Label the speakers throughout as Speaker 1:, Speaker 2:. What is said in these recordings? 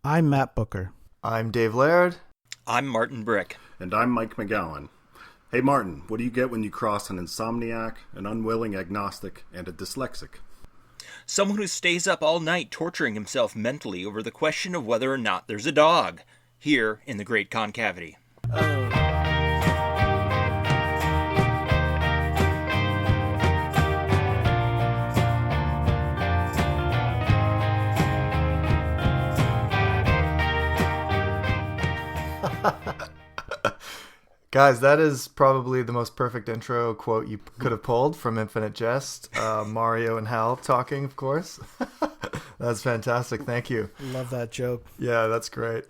Speaker 1: I'm Matt Booker.
Speaker 2: I'm Dave Laird.
Speaker 3: I'm Martin Brick.
Speaker 4: And I'm Mike McGowan. Hey Martin, what do you get when you cross an insomniac, an unwilling agnostic, and a dyslexic?
Speaker 3: Someone who stays up all night torturing himself mentally over the question of whether or not there's a dog. Here in the Great Concavity.
Speaker 2: Guys, that is probably the most perfect intro quote you could have pulled from Infinite Jest. Mario and Hal talking, of course. That's fantastic. Thank you.
Speaker 1: Love that joke.
Speaker 2: Yeah, that's great.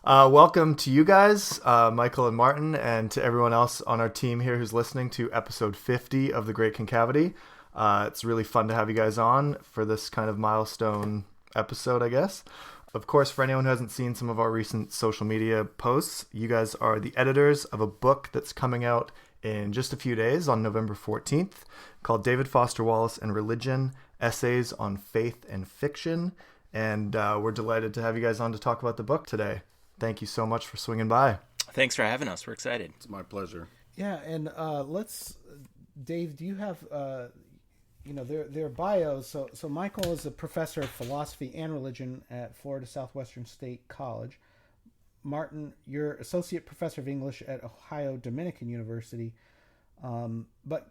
Speaker 2: Welcome to you guys, Michael and Martin, and to everyone else on our team here who's listening to episode 50 of The Great Concavity. It's really fun to have you guys on for this kind of milestone episode, I guess. Of course, for anyone who hasn't seen some of our recent social media posts, you guys are the editors of a book that's coming out in just a few days on November 14th called David Foster Wallace and Religion, Essays on Faith and Fiction. And we're delighted to have you guys on to talk about the book today. Thank you so much for swinging by.
Speaker 3: Thanks for having us. We're excited.
Speaker 4: It's my pleasure.
Speaker 1: Yeah, and Dave, do you have... their bios. So Michael is a professor of philosophy and religion at Florida Southwestern State College. Martin, you're associate professor of English at Ohio Dominican University. But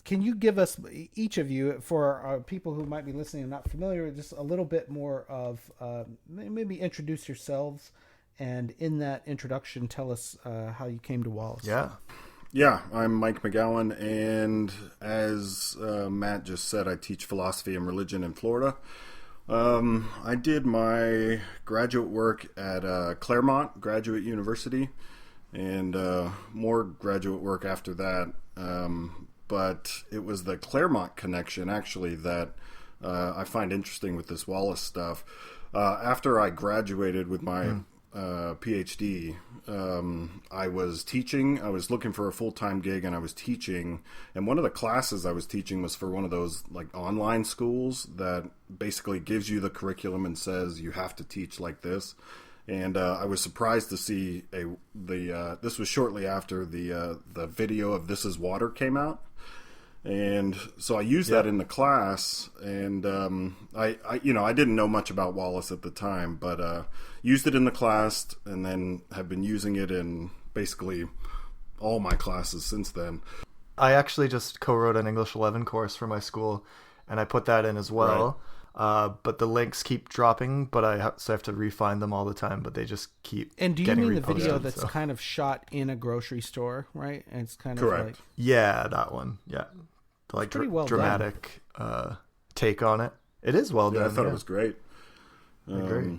Speaker 1: can you give us, each of you, for people who might be listening and not familiar, just a little bit more of maybe introduce yourselves, and in that introduction, tell us how you came to Wallace.
Speaker 4: Yeah, I'm Mike McGowan, and as Matt just said, I teach philosophy and religion in Florida. I did my graduate work at Claremont Graduate University, and more graduate work after that. But it was the Claremont connection, actually, that I find interesting with this Wallace stuff. After I graduated with my PhD, I was teaching. I was looking for a full-time gig, and I was teaching. And one of the classes I was teaching was for one of those like online schools that basically gives you the curriculum and says you have to teach like this. And I was surprised to see this was shortly after the video of This Is Water came out. And so I used that in the class, and I didn't know much about Wallace at the time, but used it in the class, and then have been using it in basically all my classes since then.
Speaker 2: I actually just co-wrote an English 11 course for my school, and I put that in as well. Right. But the links keep dropping, but I have to re-find them all the time, but they just keep
Speaker 1: And do you
Speaker 2: getting
Speaker 1: mean
Speaker 2: reposted,
Speaker 1: the video that's kind of shot in a grocery store, right? And it's kind of like...
Speaker 2: Yeah, that one. Yeah. Like
Speaker 1: pretty well
Speaker 2: dramatic take on it. It is well done.
Speaker 4: I thought it was great.
Speaker 2: I agree.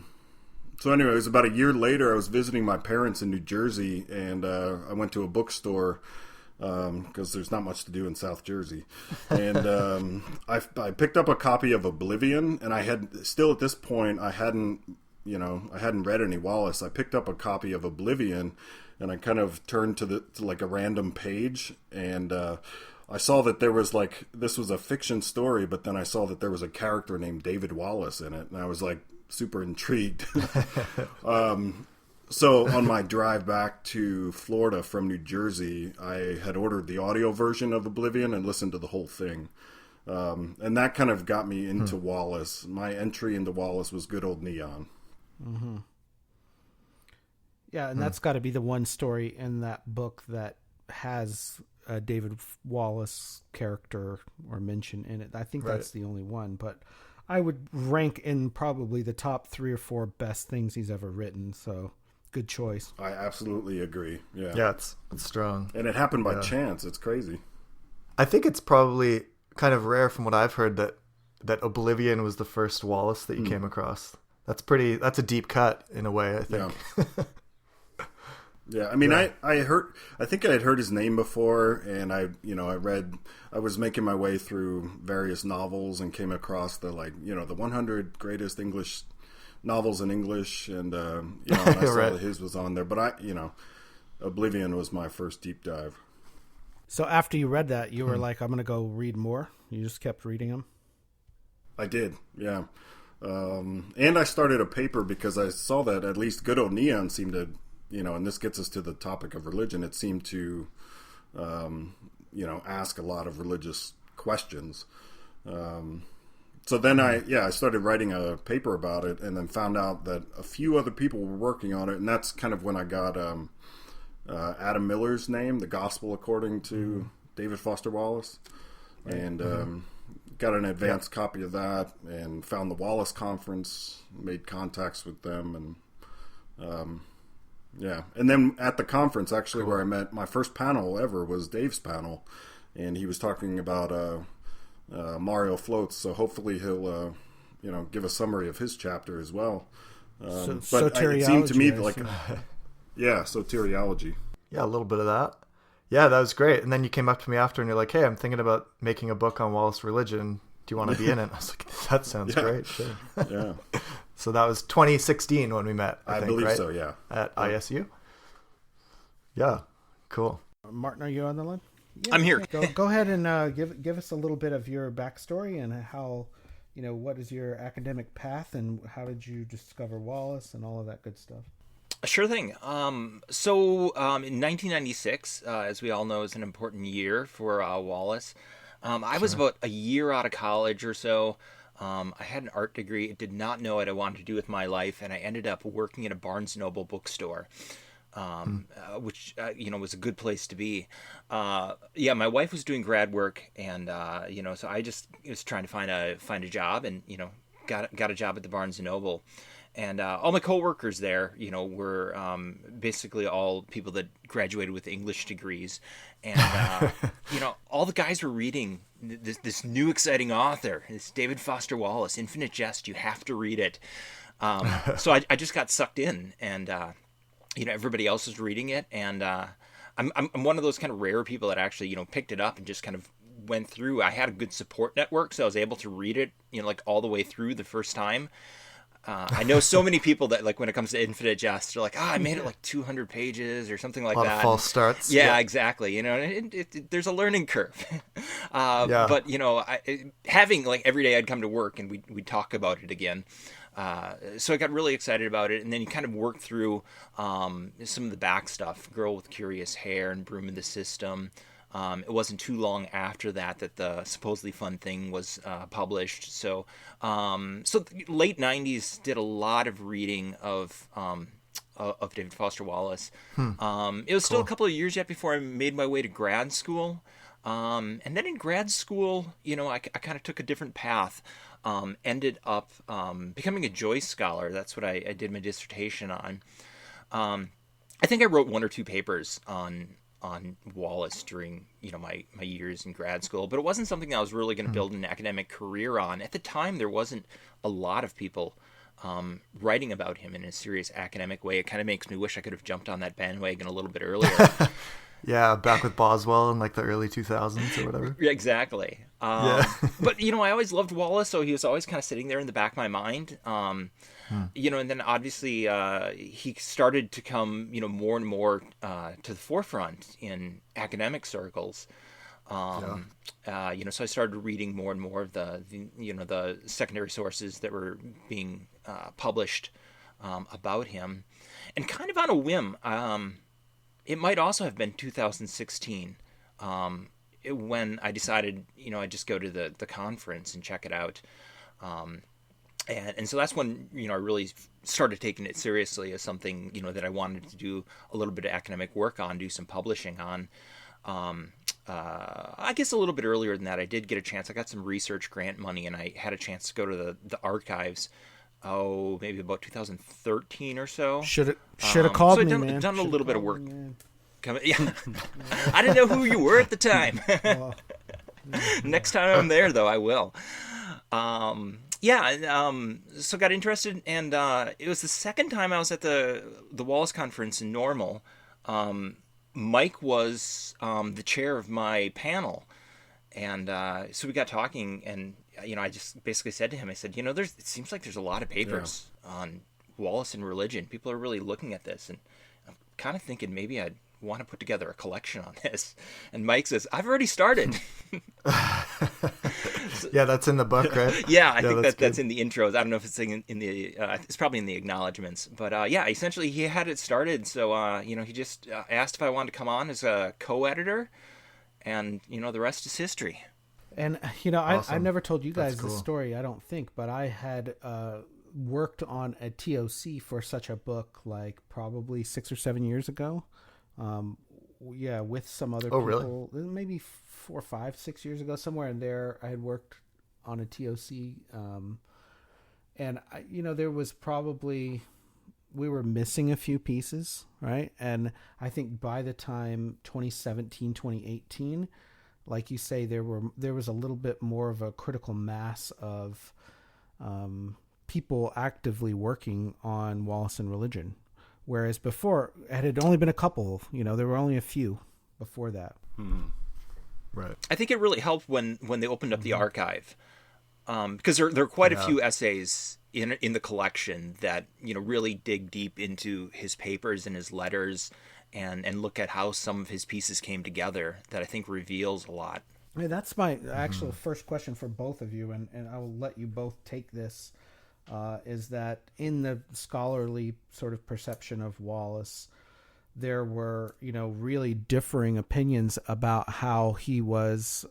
Speaker 4: So anyway, it was about a year later. I was visiting my parents in New Jersey, and I went to a bookstore because there's not much to do in South Jersey. And I picked up a copy of Oblivion, and I had still at this point I hadn't read any Wallace. I picked up a copy of Oblivion, and I kind of turned to like a random page, and I saw that there was this was a fiction story, but then I saw that there was a character named David Wallace in it, and I was like super intrigued. So on my drive back to Florida from New Jersey, I had ordered the audio version of Oblivion and listened to the whole thing. And that kind of got me into Wallace. My entry into Wallace was good old Neon.
Speaker 1: Mm-hmm. Yeah, and that's got to be the one story in that book that has a David Wallace character or mention in it. I think that's the only one, but I would rank in probably the top 3 or 4 best things he's ever written. So good choice.
Speaker 4: I absolutely agree.
Speaker 2: Yeah, it's strong.
Speaker 4: And it happened by chance. It's crazy.
Speaker 2: I think it's probably kind of rare from what I've heard that Oblivion was the first Wallace that you came across. That's a deep cut in a way, I think.
Speaker 4: Yeah. Yeah, I mean, I think I had heard his name before, and I was making my way through various novels and came across the 100 greatest English novels in English, and and I saw that his was on there, but Oblivion was my first deep dive.
Speaker 1: So after you read that, you were like, I'm going to go read more. You just kept reading them.
Speaker 4: I did, yeah. And I started a paper because I saw that at least Good Old Neon seemed to, and this gets us to the topic of religion, it seemed to, ask a lot of religious questions. So then I started writing a paper about it, and then found out that a few other people were working on it, and that's kind of when I got Adam Miller's name, The Gospel According to David Foster Wallace, and got an advanced copy of that, and found the Wallace Conference, made contacts with them, and and then at the conference, actually, where I met my first panel ever was Dave's panel, and he was talking about Mario Floats, so hopefully he'll give a summary of his chapter as well. But it seemed to me like soteriology.
Speaker 2: Yeah, a little bit of that. Yeah, that was great. And then you came up to me after and you're like, hey, I'm thinking about making a book on Wallace religion. Do you want to be in it? I was like, that sounds great. Sure.
Speaker 4: Yeah.
Speaker 2: So that was 2016 when we met, I think,
Speaker 4: believe
Speaker 2: right?
Speaker 4: so, yeah.
Speaker 2: At ISU? Yeah, cool.
Speaker 1: Martin, are you on the line?
Speaker 3: I'm here.
Speaker 1: Go ahead and give us a little bit of your backstory and how, what is your academic path and how did you discover Wallace and all of that good stuff?
Speaker 3: Sure thing. So in 1996, as we all know, is an important year for Wallace. I was about a year out of college or so. I had an art degree. Did not know what I wanted to do with my life, and I ended up working at a Barnes & Noble bookstore, which was a good place to be. My wife was doing grad work, and so I just was trying to find a job, and got a job at the Barnes & Noble. And all my coworkers there, were basically all people that graduated with English degrees, and all the guys were reading this new exciting author, this David Foster Wallace, Infinite Jest. You have to read it. So I just got sucked in, and everybody else was reading it, and I'm one of those kind of rare people that actually picked it up and just kind of went through. I had a good support network, so I was able to read it like all the way through the first time. I know so many people that, like, when it comes to Infinite Jest, they're like, I made it like 200 pages or something like that.
Speaker 2: A lot of false starts.
Speaker 3: Yeah, exactly. There's a learning curve. But, having, like, every day I'd come to work and we'd talk about it again. So I got really excited about it. And then you kind of work through some of the back stuff, Girl with Curious Hair and Broom in the System. It wasn't too long after that the supposedly fun thing was published. So late 90s did a lot of reading of David Foster Wallace. It was still a couple of years yet before I made my way to grad school. And then in grad school, I kind of took a different path. Ended up becoming a Joyce Scholar. That's what I did my dissertation on. I think I wrote one or two papers on Wallace during my years in grad school, but it wasn't something that I was really going to build an academic career on. At the time, there wasn't a lot of people writing about him in a serious academic way. It kind of makes me wish I could have jumped on that bandwagon a little bit earlier.
Speaker 2: Yeah, back with Boswell in like the early 2000s or whatever.
Speaker 3: Exactly. But I always loved Wallace, so he was always kind of sitting there in the back of my mind. And then obviously he started to come, more and more to the forefront in academic circles. So I started reading more and more of the secondary sources that were being published about him, and kind of on a whim. It might also have been 2016 when I decided, I'd just go to the conference and check it out. And so that's when, I really started taking it seriously as something, that I wanted to do a little bit of academic work on, do some publishing on. I guess a little bit earlier than that, I did get a chance. I got some research grant money, and I had a chance to go to the archives. Maybe about 2013 or so.
Speaker 1: Should have called me, man.
Speaker 3: So I've done a little bit of work. Yeah. I didn't know who you were at the time. Next time I'm there, though, I will. So got interested, and it was the second time I was at the Wallace conference in Normal. Mike was the chair of my panel, and so we got talking, and I just basically said to him, I said, it seems like there's a lot of papers on Wallace and religion. People are really looking at this, and I'm kind of thinking maybe I'd want to put together a collection on this. And Mike says, I've already started.
Speaker 2: Yeah, that's in the book, right?
Speaker 3: Yeah, I think
Speaker 2: that's
Speaker 3: that's
Speaker 2: good.
Speaker 3: in the intros. I don't know if it's in the it's probably in the acknowledgments. But yeah, essentially he had it started. So he just asked if I wanted to come on as a co-editor, and the rest is history.
Speaker 1: And I
Speaker 2: Awesome.
Speaker 1: never told you
Speaker 2: That's
Speaker 1: guys this
Speaker 2: cool.
Speaker 1: story, I don't think, but I had worked on a TOC for such a book like probably 6 or 7 years ago. Um, yeah, with some other
Speaker 2: Oh, really?
Speaker 1: people, maybe 4, 5, 6 years ago, somewhere in there. I had worked on a TOC, and there was probably we were missing a few pieces, right? And I think by the time 2017, 2018, like you say, there was a little bit more of a critical mass of people actively working on Wallace and religion, whereas before it had only been a couple. There were only a few before that.
Speaker 2: Right.
Speaker 3: I think it really helped when they opened up the archive, because there are quite a
Speaker 2: Yeah.
Speaker 3: few essays in the collection that really dig deep into his papers and his letters, and look at how some of his pieces came together. That I think reveals a lot.
Speaker 1: Hey, that's my actual first question for both of you, and I will let you both take this. Is that in the scholarly sort of perception of Wallace, there were really differing opinions about how he was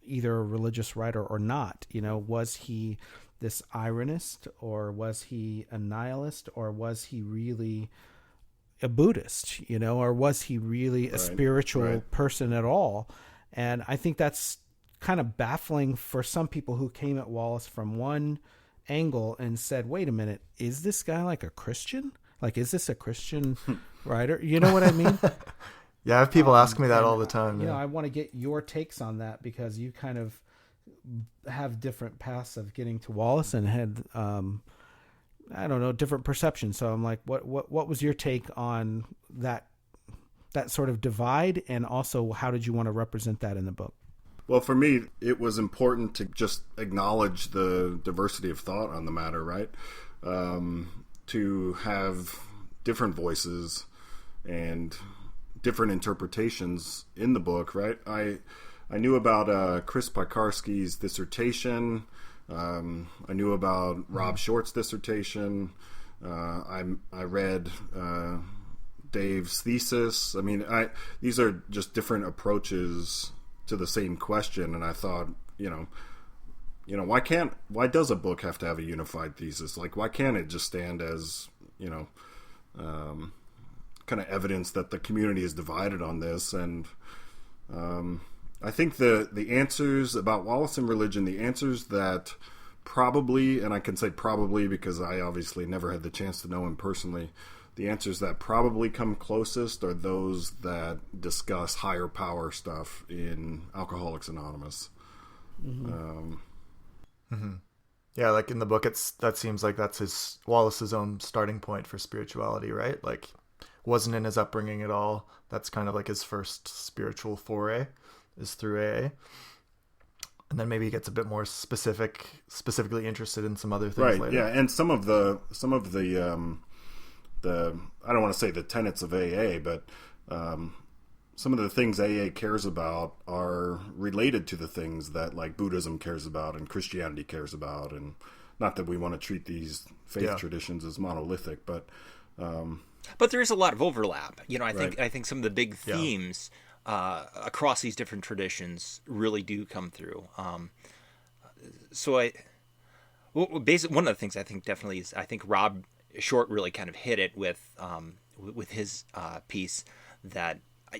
Speaker 1: either a religious writer or not. Was he this ironist, or was he a nihilist, or was he really a Buddhist, or was he really a spiritual person at all? And I think that's kind of baffling for some people who came at Wallace from one angle and said, wait a minute, is this guy like a Christian? Like, is this a Christian writer? You know what I mean?
Speaker 2: Yeah, I have people ask me that all the time.
Speaker 1: I want to get your takes on that, because you kind of have different paths of getting to Wallace and had, I don't know, different perceptions. So I'm like, what was your take on that sort of divide, and also how did you want to represent that in the book?
Speaker 4: Well, for me, it was important to just acknowledge the diversity of thought on the matter, right? To have different voices and different interpretations in the book, right? I knew about Chris Piekarski's dissertation. I knew about Rob Short's dissertation. I read Dave's thesis. I mean, these are just different approaches to the same question, and I thought, why does a book have to have a unified thesis? Like, why can't it just stand as kind of evidence that the community is divided on this? And I think the answers about Wallace and religion, the answers that probably, and I can say probably because I obviously never had the chance to know him personally, the answers that probably come closest are those that discuss higher power stuff in Alcoholics Anonymous.
Speaker 2: Yeah, like in the book, that seems like that's Wallace's own starting point for spirituality, right? Like, wasn't in his upbringing at all. That's kind of like his first spiritual foray is through AA. And then maybe he gets a bit more specifically interested in some other things later.
Speaker 4: Yeah, and some of the I don't want to say the tenets of AA, but some of the things AA cares about are related to the things that like Buddhism cares about and Christianity cares about, and not that we want to treat these faith traditions as monolithic, but
Speaker 3: there is a lot of overlap. I think some of the big themes across these different traditions really do come through. Basically, one of the things I think definitely is, I think Rob Short really kind of hit it with his piece, that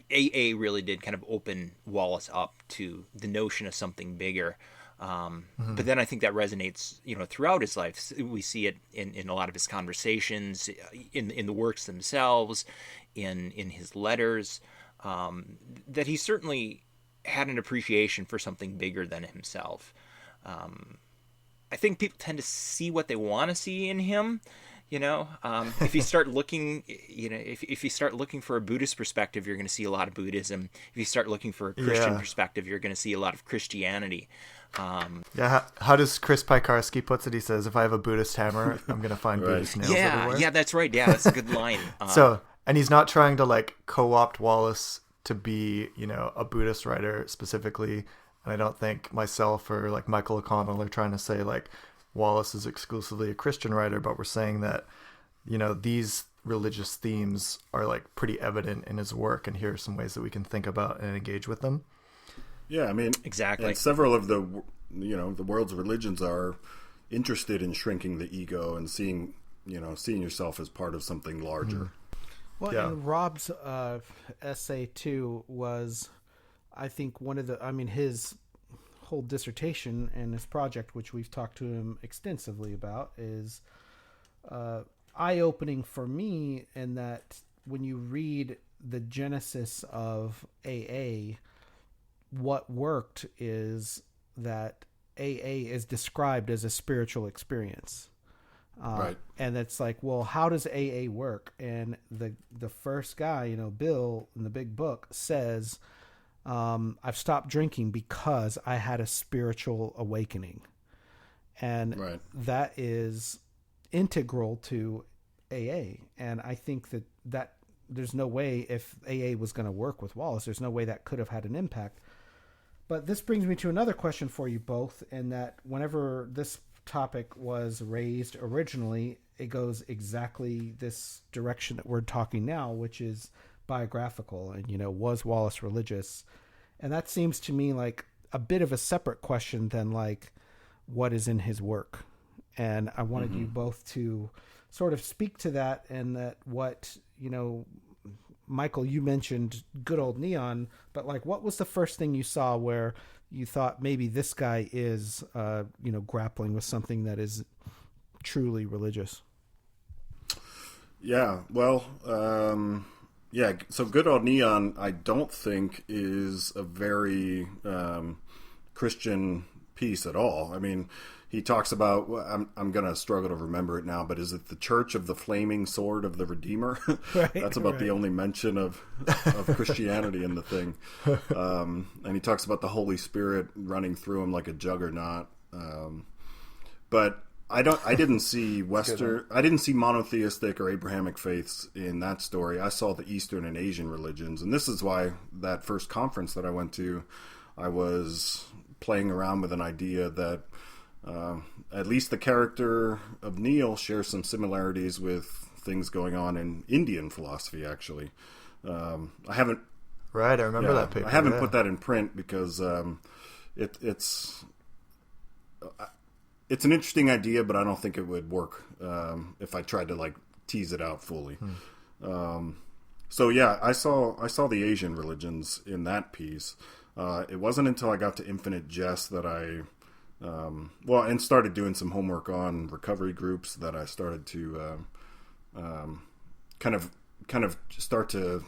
Speaker 3: AA really did kind of open Wallace up to the notion of something bigger. But then I think that resonates, throughout his life. We see it in a lot of his conversations, in the works themselves, in his letters, that he certainly had an appreciation for something bigger than himself. I think people tend to see what they want to see in him. If you start looking, if you start looking for a Buddhist perspective, you're going to see a lot of Buddhism. If you start looking for a Christian perspective, you're going to see a lot of Christianity.
Speaker 2: How does Chris Piekarski puts it? He says, "If I have a Buddhist hammer, I'm going to find Buddhist nails everywhere."
Speaker 3: Yeah, that's right. Yeah, that's a good line.
Speaker 2: And he's not trying to like co-opt Wallace to be, a Buddhist writer specifically. And I don't think myself or like Michael O'Connell are trying to say like Wallace is exclusively a Christian writer, but we're saying that, these religious themes are like pretty evident in his work, and here are some ways that we can think about and engage with them.
Speaker 4: Yeah, I mean,
Speaker 3: Exactly.
Speaker 4: and several of the world's religions are interested in shrinking the ego and seeing yourself as part of something larger.
Speaker 1: Well,
Speaker 2: Yeah.
Speaker 1: and Rob's essay too was, I think, his whole dissertation and his project, which we've talked to him extensively about, is eye-opening for me, in that when you read the genesis of AA, what worked is that AA is described as a spiritual experience.
Speaker 4: Right.
Speaker 1: And it's like, well, how does AA work? And the first guy, Bill in the big book says, I've stopped drinking because I had a spiritual awakening. And
Speaker 4: Right.
Speaker 1: that is integral to AA. And I think that there's no way, if AA was going to work with Wallace, there's no way that could have had an impact. But this brings me to another question for you both, in that whenever this topic was raised originally, it goes exactly this direction that we're talking now, which is biographical. And, was Wallace religious? And that seems to me like a bit of a separate question than like what is in his work. And I wanted you both to sort of speak to that, and that what, Michael, you mentioned Good Old Neon, but like, what was the first thing you saw where you thought maybe this guy is, grappling with something that is truly religious?
Speaker 4: Yeah, well, so Good Old Neon, I don't think is a very Christian piece at all. I mean, he talks about, I'm going to struggle to remember it now, but is it the Church of the Flaming Sword of the Redeemer?
Speaker 1: Right,
Speaker 4: That's about the only mention of Christianity in the thing. And he talks about the Holy Spirit running through him like a juggernaut. But I didn't see I didn't see monotheistic or Abrahamic faiths in that story. I saw the Eastern and Asian religions. And this is why that first conference that I went to, I was playing around with an idea that at least the character of Neil shares some similarities with things going on in Indian philosophy, actually. I haven't...
Speaker 2: Right, I remember that paper.
Speaker 4: I haven't put that in print because it's an interesting idea, but I don't think it would work if I tried to like tease it out fully. So yeah, I saw the Asian religions in that piece. It wasn't until I got to Infinite Jest that I and started doing some homework on recovery groups that I started to kind of start to,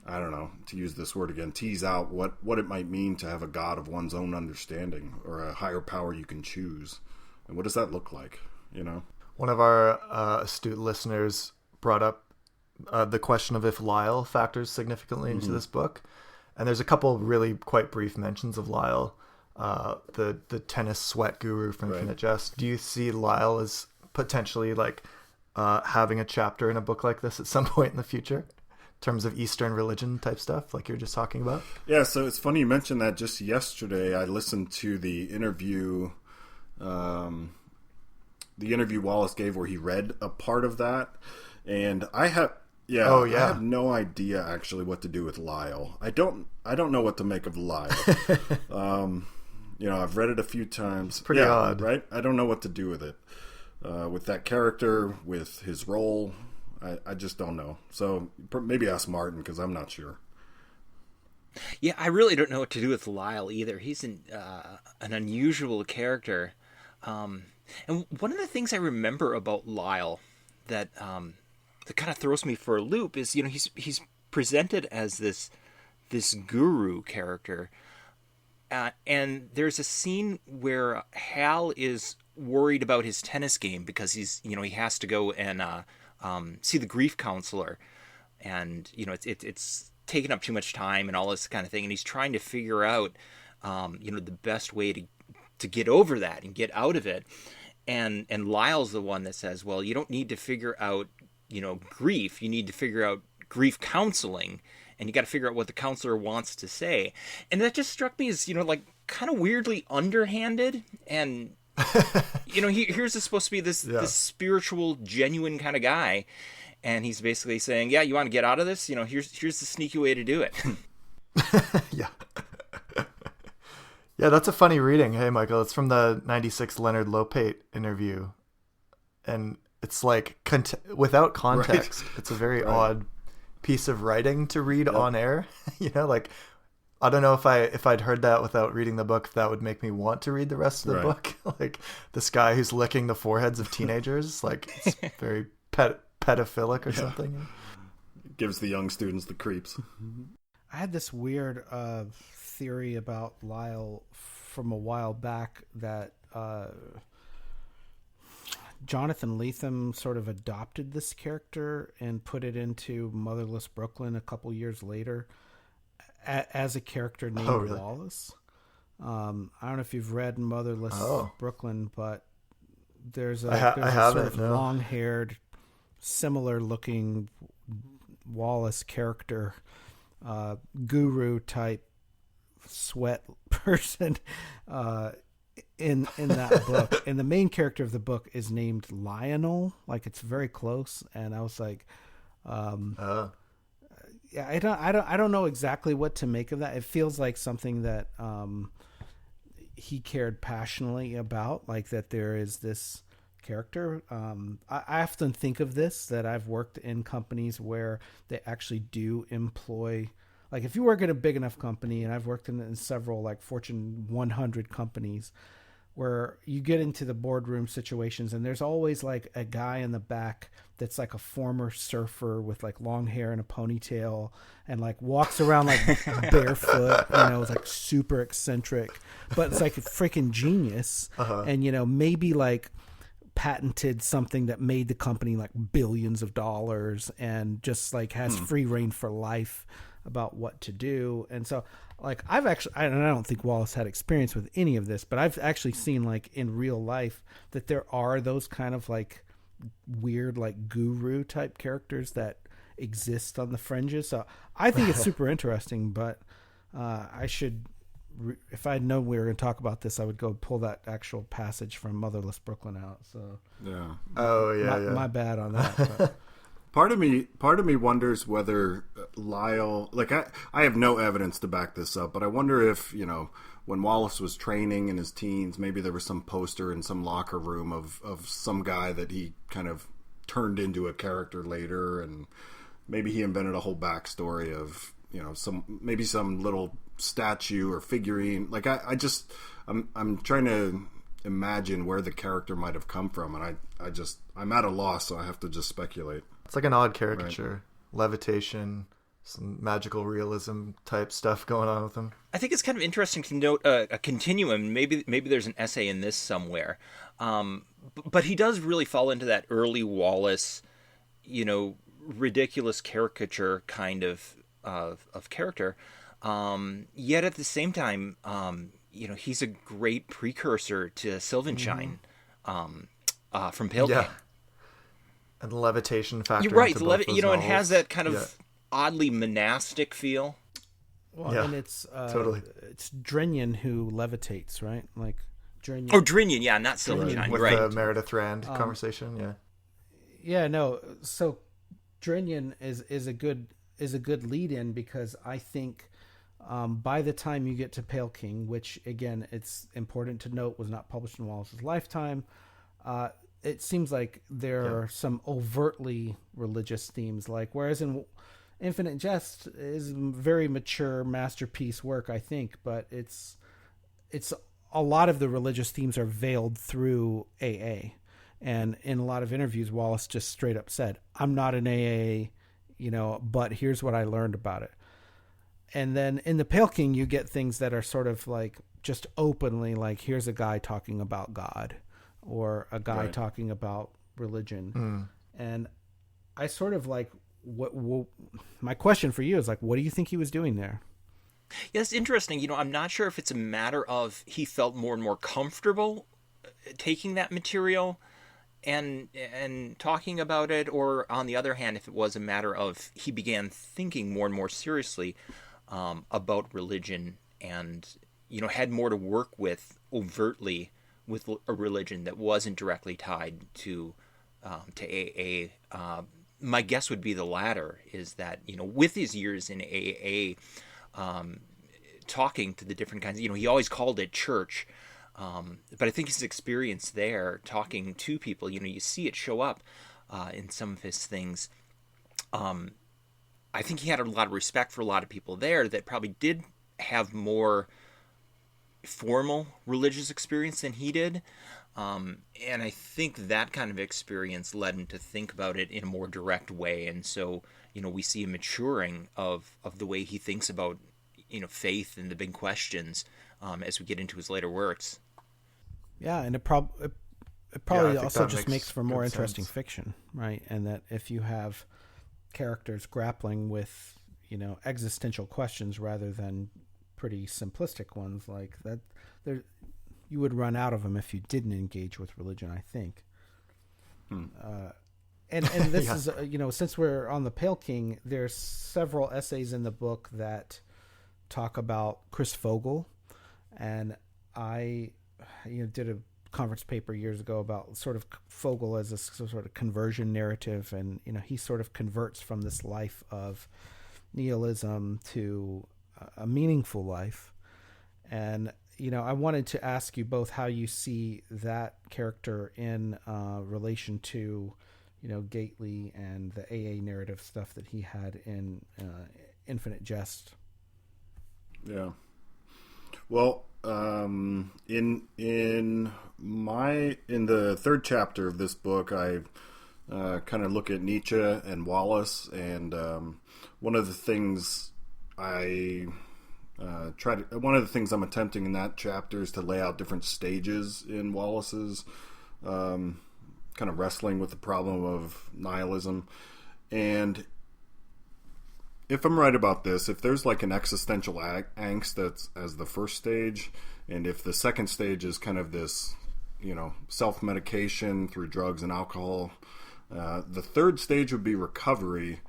Speaker 4: I don't know, to use this word again, tease out what it might mean to have a God of one's own understanding, or a higher power you can choose. And what does that look like,
Speaker 2: One of our astute listeners brought up the question of if Lyle factors significantly into this book. And there's a couple really quite brief mentions of Lyle, the tennis sweat guru from Infinite Jest. Do you see Lyle as potentially like having a chapter in a book like this at some point in the future, in terms of Eastern religion type stuff like you're just talking about?
Speaker 4: Yeah, so it's funny you mentioned that. Just yesterday I listened to the interview Wallace gave where he read a part of that, and I have I have no idea actually what to do with Lyle. I don't know what to make of Lyle. I've read it a few times.
Speaker 2: Pretty odd,
Speaker 4: right? I don't know what to do with it. With that character, with his role, I just don't know. So maybe ask Martin, because I'm not sure.
Speaker 3: Yeah, I really don't know what to do with Lyle either. He's an unusual character. And one of the things I remember about Lyle that kind of throws me for a loop is, he's presented as this guru character. And there's a scene where Hal is worried about his tennis game because he has to go and see the grief counselor, and it's taking up too much time and all this kind of thing, and he's trying to figure out the best way to get over that and get out of it. And Lyle's the one that says, well, you don't need to figure out grief, you need to figure out grief counseling. and you got to figure out what the counselor wants to say. And that just struck me as, like kind of weirdly underhanded. And, here's this supposed to be this spiritual, genuine kind of guy. And he's basically saying, yeah, you want to get out of this? Here's the sneaky way to do it.
Speaker 2: Yeah. Yeah, that's a funny reading. Hey, Michael, it's from the 96 Leonard Lopate interview. And it's like, without context, it's a very odd piece of writing to read on air. Like, I don't know if I'd heard that without reading the book, if that would make me want to read the rest of the book. Like, this guy who's licking the foreheads of teenagers, like, it's very pedophilic or something.
Speaker 4: Gives the young students the creeps.
Speaker 1: I had this weird theory about Lyle from a while back that Jonathan Lethem sort of adopted this character and put it into Motherless Brooklyn a couple years later as a character named Wallace. I don't know if you've read Motherless Brooklyn, but there's a sort of long-haired, similar-looking Wallace character, guru type sweat person in that book, and the main character of the book is named Lionel. Like, it's very close, and I was like, yeah, I don't know exactly what to make of that. It feels like something that he cared passionately about, like that there is this character. I often think of this, that I've worked in companies where they actually do employ, like if you work at a big enough company, and I've worked in several like Fortune 100 companies, where you get into the boardroom situations and there's always like a guy in the back that's like a former surfer with like long hair and a ponytail and like walks around like barefoot, it's like super eccentric, but it's like a freaking genius. And, maybe like patented something that made the company like billions of dollars and just like has free reign for life about what to do. And so like I don't think Wallace had experience with any of this, but I've actually seen like in real life that there are those kind of like weird like guru type characters that exist on the fringes. So I think it's super interesting, but if I'd known we were going to talk about this, I would go pull that actual passage from Motherless Brooklyn out. So
Speaker 4: yeah.
Speaker 1: My bad on that. But.
Speaker 4: Part of me wonders whether Lyle, like I have no evidence to back this up, but I wonder if, when Wallace was training in his teens, maybe there was some poster in some locker room of some guy that he kind of turned into a character later, and maybe he invented a whole backstory of, some little statue or figurine. Like I'm trying to imagine where the character might have come from, and I'm at a loss, so I have to just speculate.
Speaker 2: It's like an odd caricature, levitation, some magical realism type stuff going on with him.
Speaker 3: I think it's kind of interesting to note a continuum. Maybe there's an essay in this somewhere, but he does really fall into that early Wallace, ridiculous caricature kind of character. Yet at the same time, he's a great precursor to Sylvanshine from Pale King.
Speaker 2: And the levitation factor.
Speaker 3: You're right.
Speaker 2: It
Speaker 3: has that kind of oddly monastic feel.
Speaker 1: Well, and it's
Speaker 2: totally.
Speaker 1: It's Drenyan who levitates, right? Like Drenyan.
Speaker 3: Oh, Drenyan, yeah, not Sylvanshine,
Speaker 2: with
Speaker 3: right?
Speaker 2: the Meredith Rand conversation, yeah.
Speaker 1: Yeah, no. So Drenyan is a good lead-in, because I think by the time you get to Pale King, which again, it's important to note was not published in Wallace's lifetime, it seems like there are some overtly religious themes, like whereas in Infinite Jest is very mature masterpiece work, I think, but it's a lot of the religious themes are veiled through AA, and in a lot of interviews, Wallace just straight up said, "I'm not an AA, but here's what I learned about it." And then in the Pale King, you get things that are sort of like just openly like, here's a guy talking about God, or a guy talking about religion. And I sort of like, what my question for you is like, what do you think he was doing there?
Speaker 3: Yeah, it's interesting. I'm not sure if it's a matter of he felt more and more comfortable taking that material and talking about it, or on the other hand, if it was a matter of he began thinking more and more seriously about religion, and had more to work with overtly with a religion that wasn't directly tied to AA. My guess would be the latter. Is that with his years in AA, talking to the different kinds, he always called it church. But I think his experience there, talking to people, you see it show up in some of his things. I think he had a lot of respect for a lot of people there that probably did have more formal religious experience than he did. And I think that kind of experience led him to think about it in a more direct way. And so, we see a maturing of the way he thinks about, faith and the big questions as we get into his later works.
Speaker 1: Yeah, and it probably also just makes for more interesting fiction, right? And that if you have characters grappling with, existential questions rather than pretty simplistic ones like that, you would run out of them if you didn't engage with religion, I think. And this is, since we're on the Pale King, there's several essays in the book that talk about Chris Vogel, and I did a conference paper years ago about sort of Vogel as a sort of conversion narrative, and he sort of converts from this life of nihilism to a meaningful life. And I wanted to ask you both how you see that character in relation to Gately and the AA narrative stuff that he had in Infinite Jest.
Speaker 4: Yeah. Well, in the third chapter of this book, I kind of look at Nietzsche and Wallace, and one of the things I'm attempting in that chapter is to lay out different stages in Wallace's kind of wrestling with the problem of nihilism. And if I'm right about this, if there's like an existential angst that's as the first stage, and if the second stage is kind of this, self-medication through drugs and alcohol, the third stage would be recovery,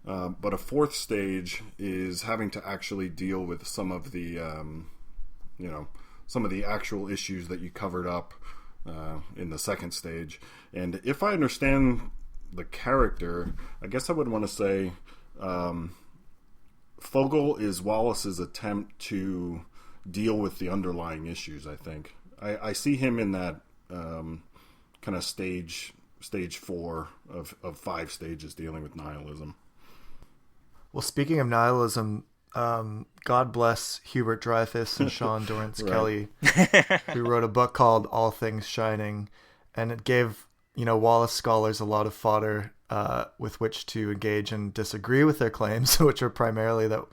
Speaker 4: but a fourth stage is having to actually deal with some of the, some of the actual issues that you covered up in the second stage. And if I understand the character, I guess I would want to say Vogel is Wallace's attempt to deal with the underlying issues, I think. I see him in that kind of stage 4 of 5 stages dealing with nihilism.
Speaker 2: Well, speaking of nihilism, God bless Hubert Dreyfuss and Sean Dorrance Kelly, who wrote a book called All Things Shining, and it gave Wallace scholars a lot of fodder with which to engage and disagree with their claims, which are primarily that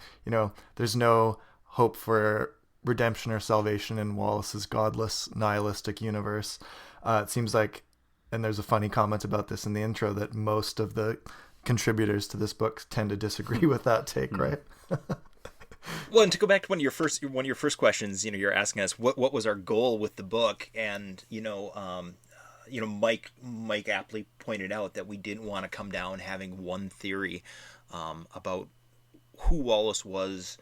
Speaker 2: there's no hope for redemption or salvation in Wallace's godless nihilistic universe. It seems like, and there's a funny comment about this in the intro, that most of the contributors to this book tend to disagree with that take, right?
Speaker 3: Well, and to go back to one of your first questions, you're asking us what was our goal with the book, and Mike aptly pointed out that we didn't want to come down having one theory about who Wallace was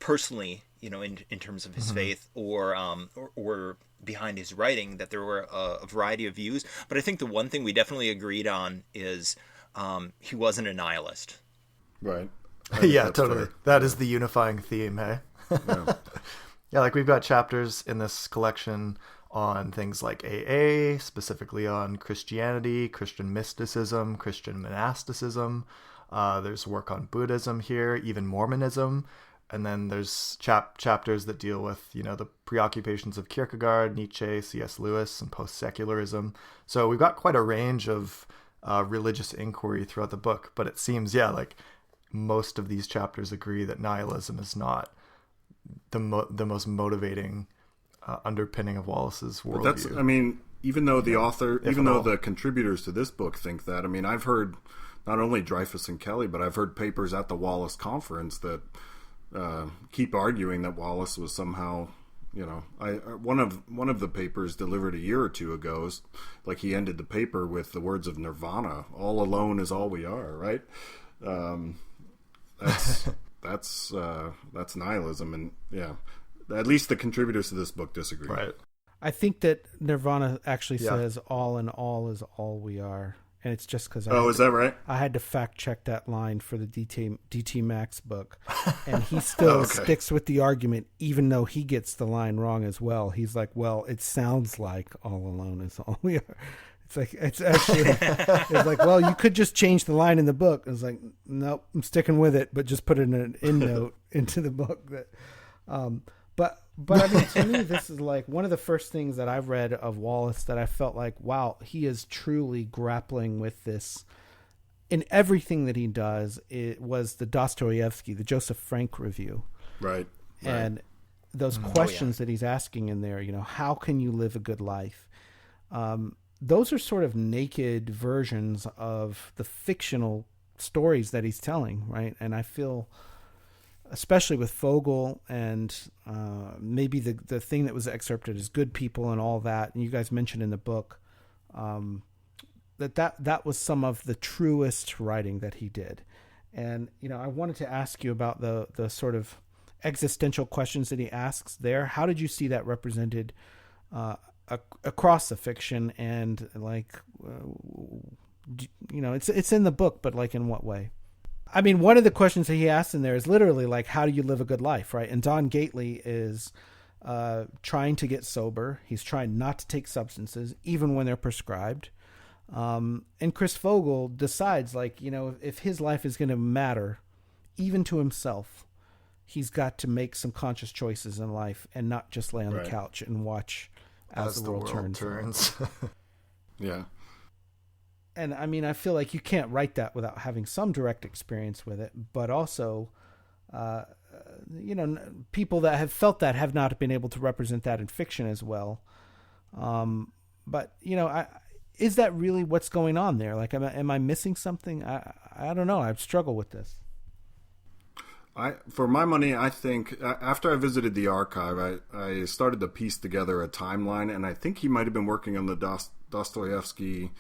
Speaker 3: personally, in terms of his faith or behind his writing, that there were a variety of views. But I think the one thing we definitely agreed on is he wasn't a nihilist.
Speaker 4: Right.
Speaker 2: Yeah, totally. Fair. That is the unifying theme, hey? Yeah. Yeah, like we've got chapters in this collection on things like AA, specifically on Christianity, Christian mysticism, Christian monasticism. There's work on Buddhism here, even Mormonism. And then there's chapters that deal with, the preoccupations of Kierkegaard, Nietzsche, C.S. Lewis, and post-secularism. So we've got quite a range of religious inquiry throughout the book. But it seems, like most of these chapters agree that nihilism is not the most motivating underpinning of Wallace's worldview.
Speaker 4: Even though the author, though the contributors to this book think that, I've heard not only Dreyfuss and Kelly, but I've heard papers at the Wallace conference that keep arguing that Wallace was somehow, One of the papers delivered a year or two ago is like he ended the paper with the words of Nirvana: "All alone is all we are." Right? That's that's nihilism, and yeah, at least the contributors to this book disagree.
Speaker 2: Right.
Speaker 1: I think that Nirvana actually says all in all is all we are. And it's just because
Speaker 4: is that right?
Speaker 1: I had to fact check that line for the DT Max book. And he still sticks with the argument, even though he gets the line wrong as well. He's like, well, it sounds like all alone is all we are. It's like, it's actually, it's like, well, you could just change the line in the book. It's like, nope, I'm sticking with it, but just put in an end note into the book. That, but I mean, to me, this is like one of the first things that I've read of Wallace that I felt like, wow, he is truly grappling with this in everything that he does. It was the Dostoevsky, the Joseph Frank review.
Speaker 4: Right.
Speaker 1: And those questions that he's asking in there, how can you live a good life? Those are sort of naked versions of the fictional stories that he's telling, right? And I feel, especially with Fogel and maybe the thing that was excerpted as Good People and all that, and you guys mentioned in the book, that was some of the truest writing that he did. And, I wanted to ask you about the sort of existential questions that he asks there. How did you see that represented across the fiction, and like, it's in the book, but like in what way? I mean, one of the questions that he asks in there is literally like, how do you live a good life, right? And Don Gately is trying to get sober. He's trying not to take substances, even when they're prescribed. And Chris Fogel decides, like, if his life is going to matter, even to himself, he's got to make some conscious choices in life and not just lay on the couch and watch as the world turns.
Speaker 4: Yeah.
Speaker 1: And I mean, I feel like you can't write that without having some direct experience with it, but also, people that have felt that have not been able to represent that in fiction as well. But is that really what's going on there? Like, am I missing something? I don't know. I've struggled with this.
Speaker 4: For my money, I think after I visited the archive, I started to piece together a timeline, and I think he might have been working on the Dostoevsky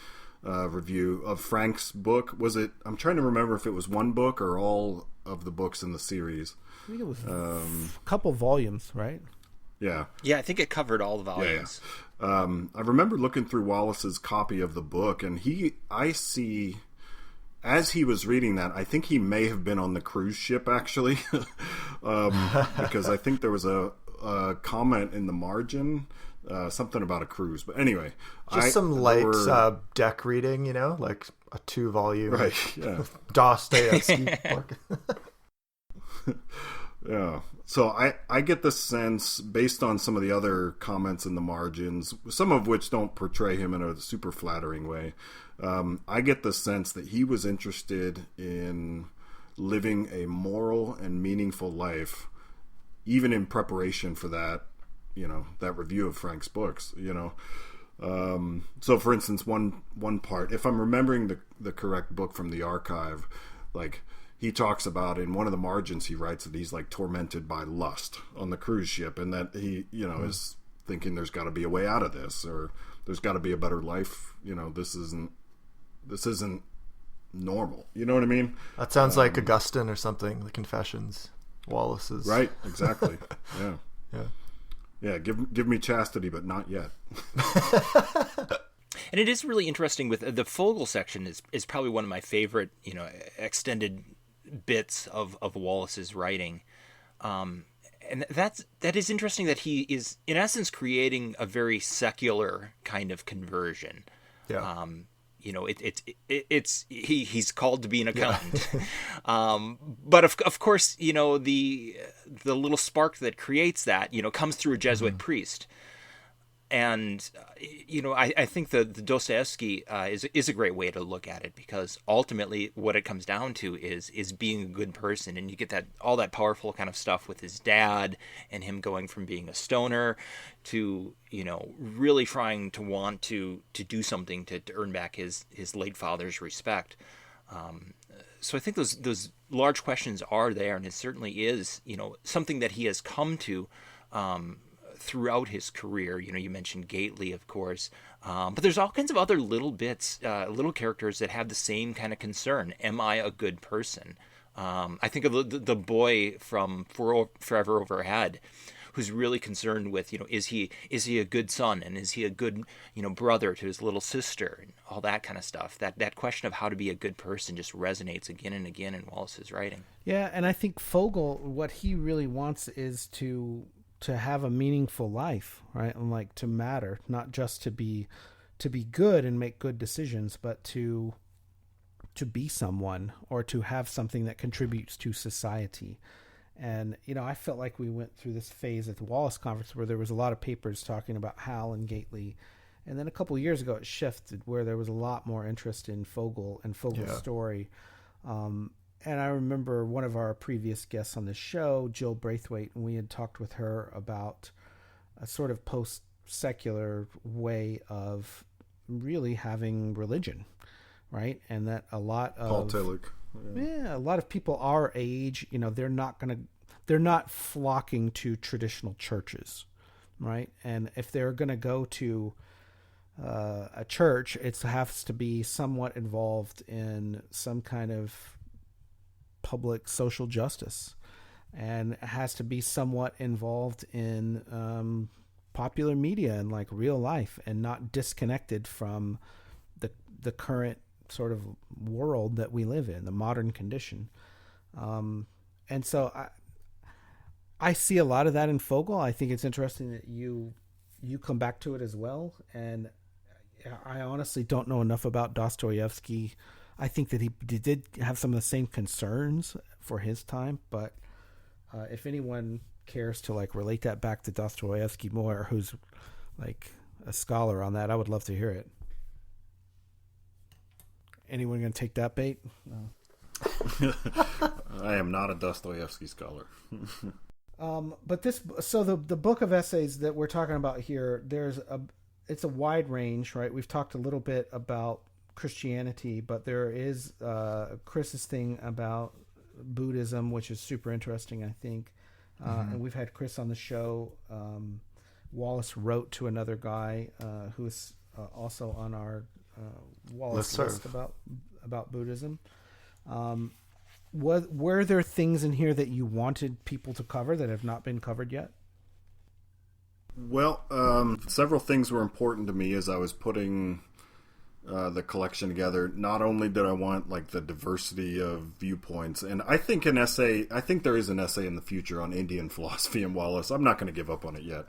Speaker 4: review of Frank's book. Was it? I'm trying to remember if it was one book or all of the books in the series.
Speaker 1: I think it was a couple volumes, right?
Speaker 4: Yeah.
Speaker 3: Yeah, I think it covered all the volumes.
Speaker 4: Yeah. I remember looking through Wallace's copy of the book, and I see, as he was reading that, I think he may have been on the cruise ship, actually, because I think there was a comment in the margin, something about a cruise. But anyway,
Speaker 2: just some light deck reading, like a 2-volume
Speaker 4: right, yeah.
Speaker 2: Dostoevsky book.
Speaker 4: Yeah. So I get the sense, based on some of the other comments in the margins, some of which don't portray him in a super flattering way, I get the sense that he was interested in living a moral and meaningful life, even in preparation for that, that review of Frank's books, So, for instance, one part, if I'm remembering the correct book from the archive, like, he talks about in one of the margins, he writes that he's like tormented by lust on the cruise ship, and that he, is thinking there's got to be a way out of this, or there's got to be a better life. This isn't normal. You know what I mean?
Speaker 2: That sounds like Augustine or something, the Confessions, Wallace's.
Speaker 4: Right. Exactly. Yeah.
Speaker 2: Yeah.
Speaker 4: Yeah. Give me chastity, but not yet.
Speaker 3: And it is really interesting with the Fogel section is probably one of my favorite, extended bits of Wallace's writing. And that is interesting that he is in essence creating a very secular kind of conversion.
Speaker 2: Yeah.
Speaker 3: He's called to be an accountant. Yeah. But of course, the little spark that creates that, comes through a Jesuit priest. And, I think the Dostoevsky is a great way to look at it, because ultimately what it comes down to is being a good person. And you get all that powerful kind of stuff with his dad and him going from being a stoner to, really trying to want to do something to earn back his late father's respect. So I think those large questions are there, and it certainly is, something that he has come to throughout his career. You mentioned Gately, of course, but there's all kinds of other little bits, little characters that have the same kind of concern. Am I a good person? I think of the boy from Forever Overhead, who's really concerned with, is he a good son, and is he a good, brother to his little sister, and all that kind of stuff. That question of how to be a good person just resonates again and again in Wallace's writing.
Speaker 1: Yeah, and I think Fogel, what he really wants is to have a meaningful life, right? And like to matter, not just to be good and make good decisions, but to be someone, or to have something that contributes to society. And, I felt like we went through this phase at the Wallace conference where there was a lot of papers talking about Hal and Gately. And then a couple of years ago, it shifted where there was a lot more interest in Fogel and Fogel's story. And I remember one of our previous guests on the show, Jill Braithwaite, and we had talked with her about a sort of post-secular way of really having religion, right? And that a lot of
Speaker 4: Paul Tillich.
Speaker 1: Yeah, a lot of people our age, they're not flocking to traditional churches, right? And if they're gonna go to a church, it has to be somewhat involved in some kind of public social justice, and it has to be somewhat involved in popular media and like real life, and not disconnected from the current sort of world that we live in, the modern condition. And so I see a lot of that in Fogel. I think it's interesting that you come back to it as well. And I honestly don't know enough about Dostoevsky. I think that he did have some of the same concerns for his time, but if anyone cares to like relate that back to Dostoevsky more, who's like a scholar on that, I would love to hear it. Anyone going to take that bait? No.
Speaker 4: I am not a Dostoevsky scholar.
Speaker 1: But the book of essays that we're talking about here, it's a wide range, right? We've talked a little bit about Christianity, but there is Chris's thing about Buddhism, which is super interesting, I think. And we've had Chris on the show. Wallace wrote to another guy who's also on our Wallace list about Buddhism. Were there things in here that you wanted people to cover that have not been covered yet?
Speaker 4: Well, several things were important to me as I was putting the collection together. Not only did I want like the diversity of viewpoints, and I think there is an essay in the future on Indian philosophy and Wallace. I'm not going to give up on it yet.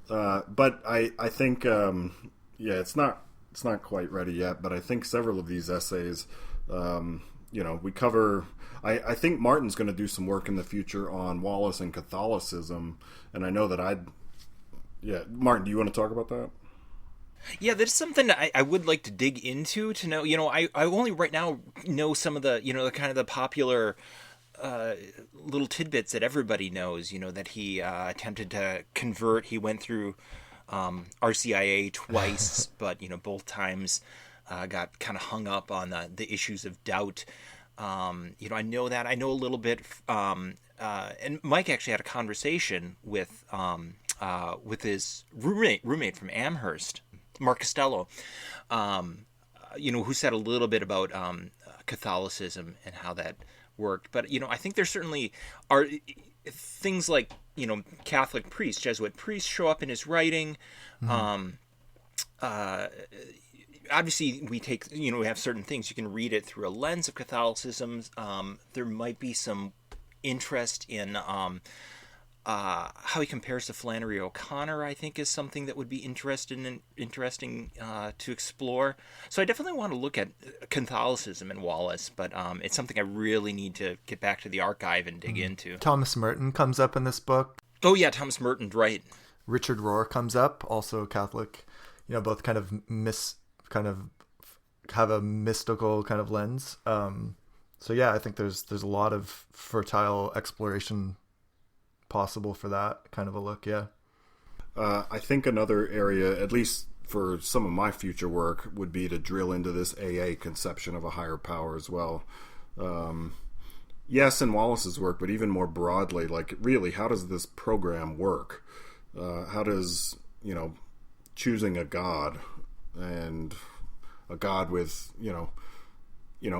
Speaker 4: But I think, it's not quite ready yet, but I think several of these essays, we cover, I think Martin's going to do some work in the future on Wallace and Catholicism. And I know that Martin, do you want to talk about that?
Speaker 3: Yeah, that's something that I would like to dig into to know. I only right now know some of the, the kind of the popular little tidbits that everybody knows, that he attempted to convert. He went through RCIA twice, but, both times got kind of hung up on the issues of doubt. I know that. I know a little bit. And Mike actually had a conversation with his roommate from Amherst, Mark Costello, who said a little bit about Catholicism and how that worked. But, I think there certainly are things like, Catholic priests, Jesuit priests show up in his writing. Obviously, we have certain things. You can read it through a lens of Catholicism. There might be some interest in how he compares to Flannery O'Connor, I think, is something that would be interesting to explore. So I definitely want to look at Catholicism and Wallace, but it's something I really need to get back to the archive and dig into.
Speaker 2: Thomas Merton comes up in this book.
Speaker 3: Oh yeah, Thomas Merton, right.
Speaker 2: Richard Rohr comes up, also Catholic. Both kind of have a mystical kind of lens. So yeah, I think there's a lot of fertile exploration possible for that kind of a look. Yeah.
Speaker 4: I think another area, at least for some of my future work, would be to drill into this AA conception of a higher power as well. yes, in Wallace's work, but even more broadly, like really, how does this program work? How does, choosing a God, and a God with,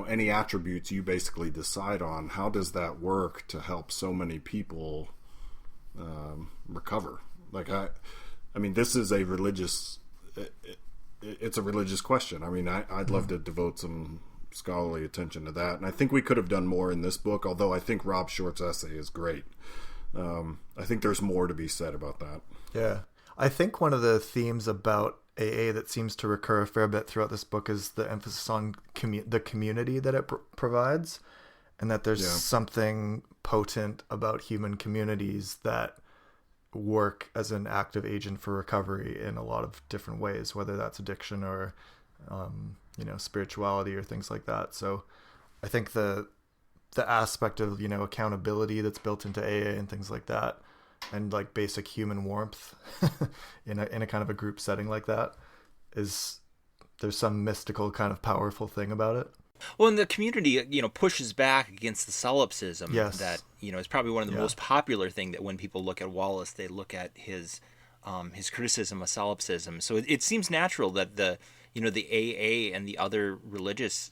Speaker 4: any attributes you basically decide on, how does that work to help so many people recover? Like, I mean, this is a religious, it's a religious question. I mean, I'd love to devote some scholarly attention to that. And I think we could have done more in this book, although I think Rob Short's essay is great. I think there's more to be said about that.
Speaker 2: Yeah. I think one of the themes about AA that seems to recur a fair bit throughout this book is the emphasis on the community that it provides, and that there's something potent about human communities that work as an active agent for recovery in a lot of different ways, whether that's addiction or spirituality or things like that. So I think the aspect of accountability that's built into AA and things like that, and like basic human warmth in a kind of a group setting like that, there's some mystical kind of powerful thing about it.
Speaker 3: Well, and the community, pushes back against the solipsism.
Speaker 2: Yes.
Speaker 3: That, is probably one of the most popular thing that when people look at Wallace, they look at his criticism of solipsism. So it seems natural that the AA and the other religious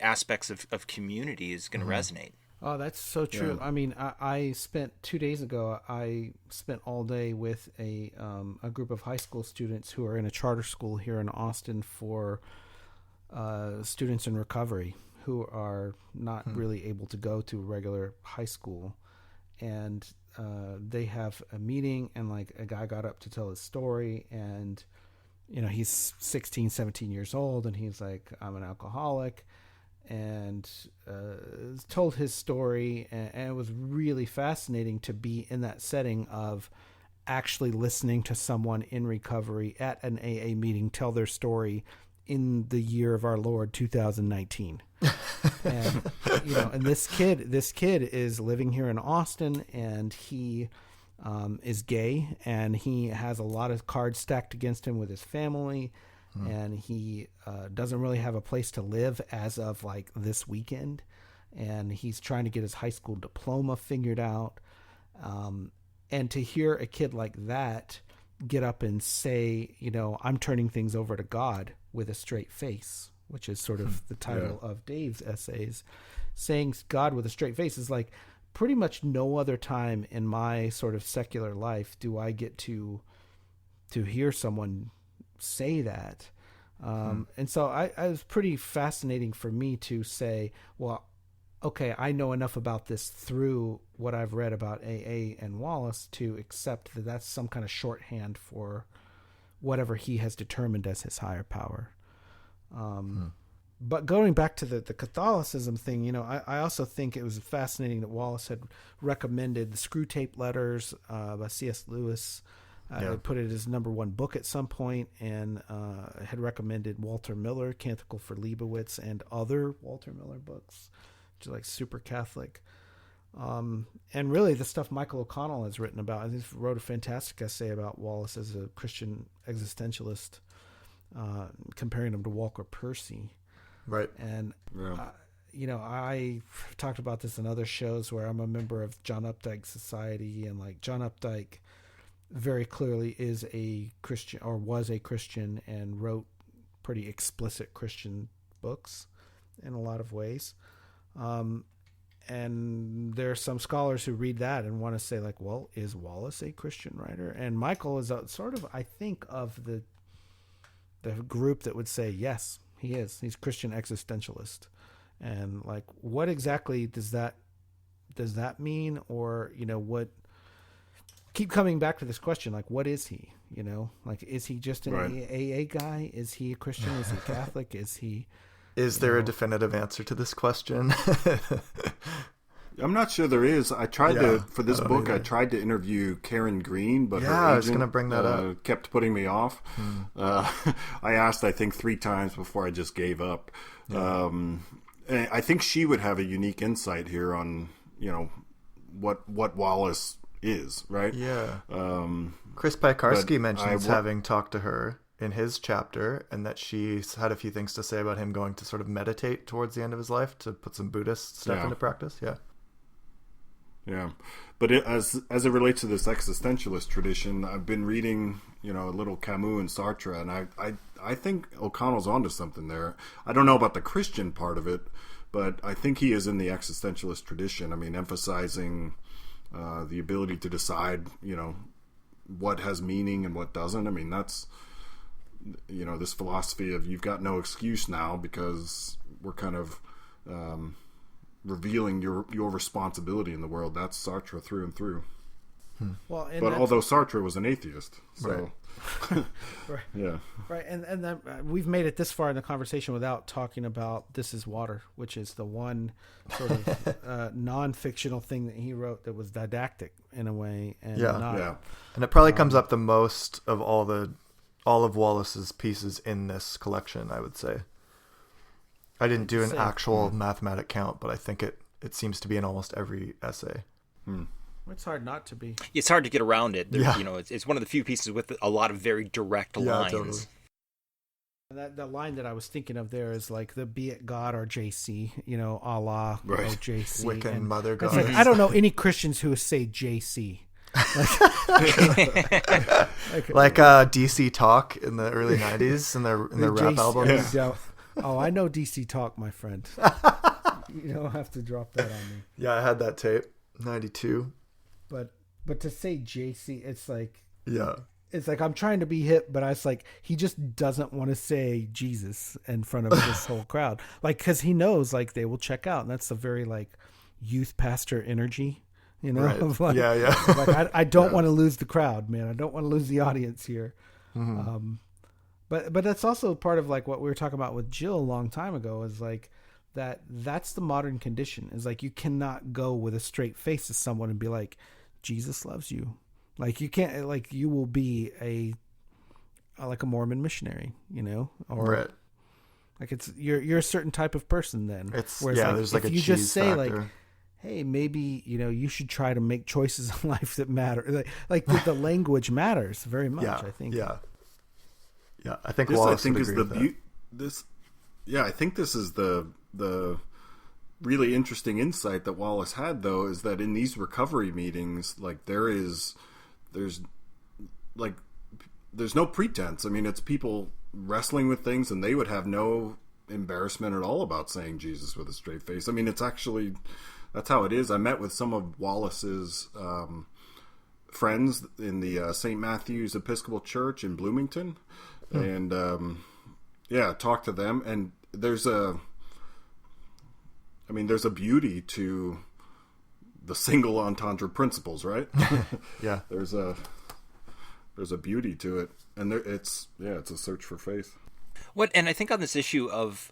Speaker 3: aspects of community is going to resonate.
Speaker 1: Oh, that's so true.
Speaker 4: Yeah.
Speaker 1: I mean, I spent 2 days ago, I spent all day with a group of high school students who are in a charter school here in Austin for students in recovery who are not really able to go to regular high school. And they have a meeting, and like a guy got up to tell his story, and he's 16, 17 years old, and he's like, I'm an alcoholic, and told his story, and it was really fascinating to be in that setting of actually listening to someone in recovery at an AA meeting tell their story in the year of our Lord 2019. And and this kid is living here in Austin, and he is gay, and he has a lot of cards stacked against him with his family, and he doesn't really have a place to live as of like this weekend, and he's trying to get his high school diploma figured out, and to hear a kid like that get up and say, I'm turning things over to God with a straight face, which is sort of the title of Dave's essays. Saying God with a straight face is like pretty much no other time in my sort of secular life do I get to hear someone say that. And so I was pretty fascinating for me to say, well, okay, I know enough about this through what I've read about AA and Wallace to accept that that's some kind of shorthand for whatever he has determined as his higher power. But going back to the Catholicism thing, I also think it was fascinating that Wallace had recommended the Screw Tape Letters by C.S. Lewis. Put it as number one book at some point, and had recommended Walter Miller, Canticle for Leibowitz, and other Walter Miller books, which are like super Catholic. And really the stuff Michael O'Connell has written about. He wrote a fantastic essay about Wallace as a Christian existentialist, comparing him to Walker Percy.
Speaker 2: Right.
Speaker 1: And, I talked about this in other shows where I'm a member of John Updike Society, and like John Updike very clearly is a Christian, or was a Christian, and wrote pretty explicit Christian books in a lot of ways. And there are some scholars who read that and want to say like, well, is Wallace a Christian writer? And Michael is a sort of, I think, of the group that would say, yes, he is. He's Christian existentialist. And like, what exactly does that mean? Or, what, keep coming back to this question, like, what is he? Like, is he just an AA guy? Is he a Christian? Is he Catholic? Is
Speaker 2: there a definitive answer to this question?
Speaker 4: I'm not sure there is. I tried for this book, I tried to interview Karen Green, but her agent,
Speaker 2: I was going to bring that up.
Speaker 4: Kept putting me off. I asked, I think, 3 times before I just gave up. I think she would have a unique insight here on, what Wallace is, right?
Speaker 2: Yeah. Chris Piekarski mentions having talked to her in his chapter, and that she had a few things to say about him going to sort of meditate towards the end of his life to put some Buddhist stuff into practice.
Speaker 4: Yeah, but as it relates to this existentialist tradition, I've been reading, a little Camus and Sartre, and I think O'Connell's onto something there. I don't know about the Christian part of it, but I think he is in the existentialist tradition. I mean, emphasizing the ability to decide, what has meaning and what doesn't. I mean, that's, this philosophy of you've got no excuse now because we're kind of revealing your responsibility in the world. That's Sartre through and through.
Speaker 1: Well,
Speaker 4: but although Sartre was an atheist, so
Speaker 1: right.
Speaker 4: Yeah,
Speaker 1: right, and then, we've made it this far in the conversation without talking about "This Is Water," which is the one sort of non-fictional thing that he wrote that was didactic in a way, and
Speaker 2: and it probably comes up the most of all of Wallace's pieces in this collection, I would say. I didn't do an actual mathematic count, but I think it seems to be in almost every essay.
Speaker 1: It's hard not to be.
Speaker 3: It's hard to get around it. It's one of the few pieces with a lot of very direct lines.
Speaker 2: Totally.
Speaker 1: The line that I was thinking of there is like the "Be it God or JC," Allah or JC.
Speaker 2: Wiccan
Speaker 1: and
Speaker 2: Mother God.
Speaker 1: Like, I don't know any Christians who say JC.
Speaker 2: Like DC Talk in the early 90s in their rap
Speaker 1: JC,
Speaker 2: albums.
Speaker 1: Oh, I know DC Talk, my friend. You don't have to drop that on me.
Speaker 2: Yeah, I had that tape, 92.
Speaker 1: But to say JC, it's like...
Speaker 2: Yeah.
Speaker 1: It's like I'm trying to be hip, but I was like, he just doesn't want to say Jesus in front of this whole crowd. Like, because he knows, like, they will check out. And that's a very, like, youth pastor energy,
Speaker 2: Right.
Speaker 1: of like,
Speaker 2: yeah.
Speaker 1: Like, I don't want to lose the crowd, man. I don't want to lose the audience here.
Speaker 2: Mm-hmm.
Speaker 1: But that's also part of, like, what we were talking about with Jill a long time ago is, like, that's the modern condition. Is like, you cannot go with a straight face to someone and be like, Jesus loves you. Like, you can't, like, you will be like a Mormon missionary, or
Speaker 2: right.
Speaker 1: like you're a certain type of person then.
Speaker 2: Whereas, like, there's like
Speaker 1: if
Speaker 2: a
Speaker 1: you
Speaker 2: cheese
Speaker 1: just say
Speaker 2: factor.
Speaker 1: like, hey, maybe, you should try to make choices in life that matter. Like the language matters very much, I think.
Speaker 2: Yeah. I think
Speaker 4: this,
Speaker 2: Wallace
Speaker 4: I think
Speaker 2: would
Speaker 4: is
Speaker 2: agree
Speaker 4: the
Speaker 2: with
Speaker 4: this. Yeah, I think this is the really interesting insight that Wallace had, though, is that in these recovery meetings, like there's no pretense. I mean, it's people wrestling with things, and they would have no embarrassment at all about saying Jesus with a straight face. I mean, it's actually, that's how it is. I met with some of Wallace's friends in the St. Matthew's Episcopal Church in Bloomington, and talked to them, and there's a beauty to the single entendre principles, right?
Speaker 2: Yeah.
Speaker 4: There's a beauty to it, and it's a search for faith.
Speaker 3: And I think on this issue of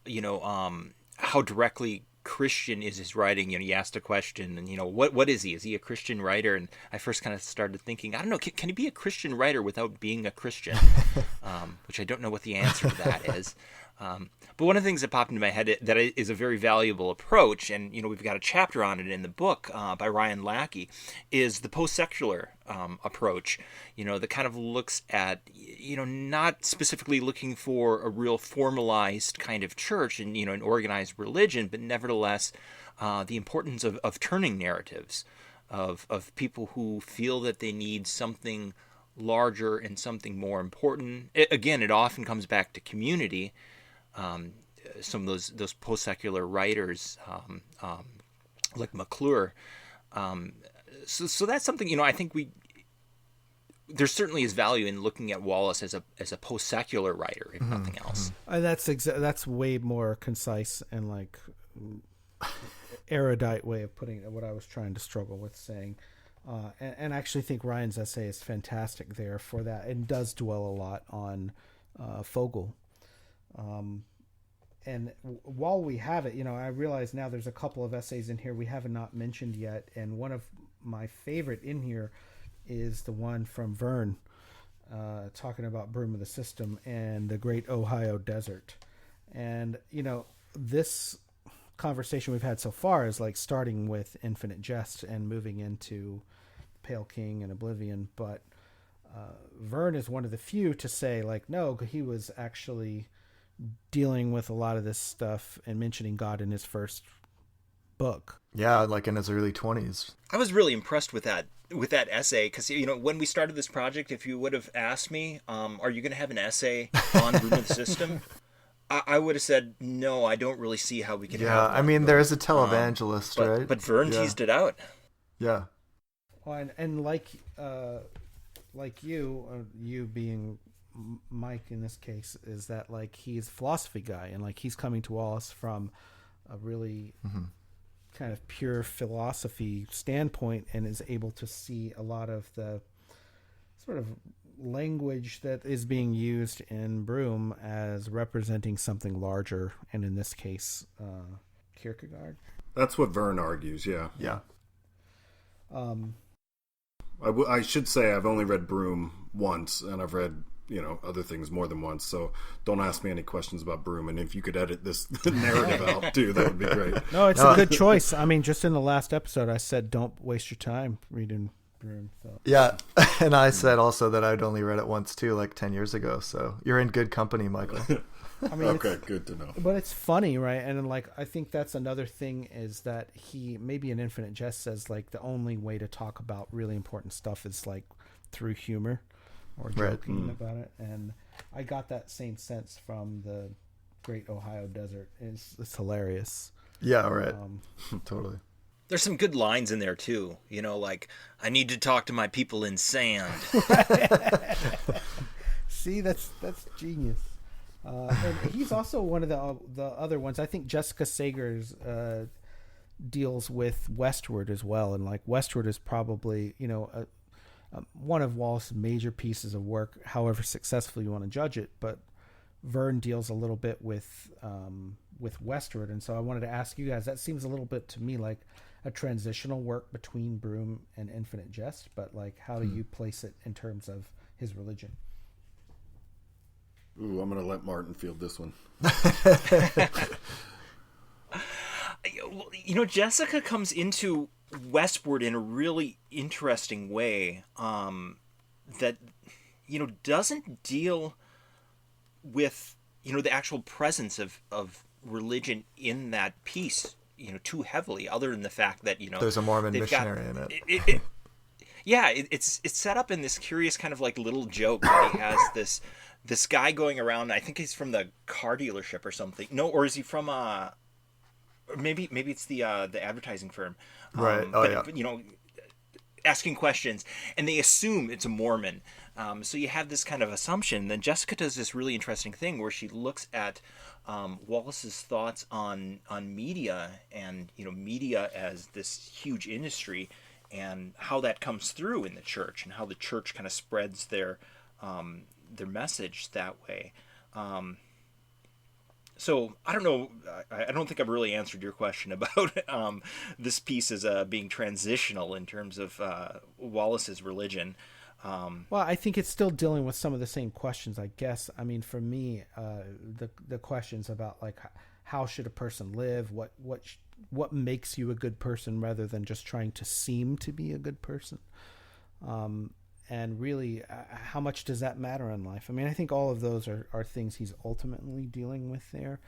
Speaker 3: how directly Christian is his writing, you asked a question, and what is he? Is he a Christian writer? And I first kind of started thinking, I don't know, can he be a Christian writer without being a Christian? Which I don't know what the answer to that is. But one of the things that popped into my head that is a very valuable approach, and we've got a chapter on it in the book by Ryan Lackey, is the post-secular approach. That kind of looks at not specifically looking for a real formalized kind of church and an organized religion, but nevertheless the importance of turning narratives of people who feel that they need something larger and something more important. It often comes back to community. Some of those post-secular writers, like McClure. So that's something, I think there certainly is value in looking at Wallace as a post-secular writer, if nothing else.
Speaker 1: That's way more concise and like erudite way of putting it, what I was trying to struggle with saying. And I actually think Ryan's essay is fantastic there for that, and does dwell a lot on Fogel. And while we have it, I realize now there's a couple of essays in here we have not mentioned yet, and one of my favorite in here is the one from Verne, talking about Broom of the System and the Great Ohio Desert. And this conversation we've had so far is like starting with Infinite Jest and moving into Pale King and Oblivion, but Verne is one of the few to say like, no, he was actually dealing with a lot of this stuff and mentioning God in his first book.
Speaker 2: Yeah, like in his early 20s.
Speaker 3: I was really impressed with that essay, because when we started this project, if you would have asked me, are you going to have an essay on Room of the System? I would have said, no, I don't really see how we can have one.
Speaker 2: I mean, there is a televangelist, right?
Speaker 3: But Verne teased it out.
Speaker 2: Yeah.
Speaker 1: Well, and like you being Mike in this case, is that like he's a philosophy guy, and like he's coming to Wallace from a really kind of pure philosophy standpoint, and is able to see a lot of the sort of language that is being used in Broom as representing something larger, and in this case, Kierkegaard.
Speaker 4: That's what Verne argues, yeah.
Speaker 2: Yeah.
Speaker 4: I should say I've only read Broom once, and I've read, other things more than once, so don't ask me any questions about Broom, and if you could edit this narrative out, too, that would be great.
Speaker 1: No, it's a good choice. I mean, just in the last episode, I said don't waste your time reading Broom. So.
Speaker 2: Yeah, and I said also that I'd only read it once, too, like 10 years ago, so you're in good company, Michael.
Speaker 1: I mean,
Speaker 4: okay, good to know.
Speaker 1: But it's funny, right? And like, I think that's another thing, is that he maybe in Infinite Jest says like the only way to talk about really important stuff is like through humor or joking about it. And I got that same sense from the Great Ohio Desert. It's hilarious.
Speaker 2: Yeah, right. Totally.
Speaker 3: There's some good lines in there too. Like, I need to talk to my people in sand.
Speaker 1: See, that's genius. And he's also one of the other ones. I think Jessica Sagers deals with Westward as well, and like Westward is probably one of Wallace's major pieces of work, however successful you want to judge it. But Verne deals a little bit with Westward, and so I wanted to ask you guys. That seems a little bit to me like a transitional work between Broom and Infinite Jest, but like, how do you place it in terms of his religion?
Speaker 4: Ooh, I'm going to let Martin field this one.
Speaker 3: Jessica comes into Westward in a really interesting way that, doesn't deal with, the actual presence of religion in that piece, too heavily, other than the fact that,
Speaker 2: there's a Mormon missionary in
Speaker 3: it. It's set up in this curious kind of like little joke that he has this guy going around. I think he's from the car dealership or something. No, or is he from maybe it's the advertising firm.
Speaker 2: Right.
Speaker 3: But, asking questions, and they assume it's a Mormon. So you have this kind of assumption. Then Jessica does this really interesting thing where she looks at Wallace's thoughts on media, and media as this huge industry, and how that comes through in the church, and how the church kind of spreads their message that way. So I don't know. I don't think I've really answered your question about this piece as being transitional in terms of Wallace's religion.
Speaker 1: Well, I think it's still dealing with some of the same questions, I guess. I mean, for me, the questions about like how should a person live, what makes you a good person, rather than just trying to seem to be a good person. And really, how much does that matter in life? I mean, I think all of those are things he's ultimately dealing with there.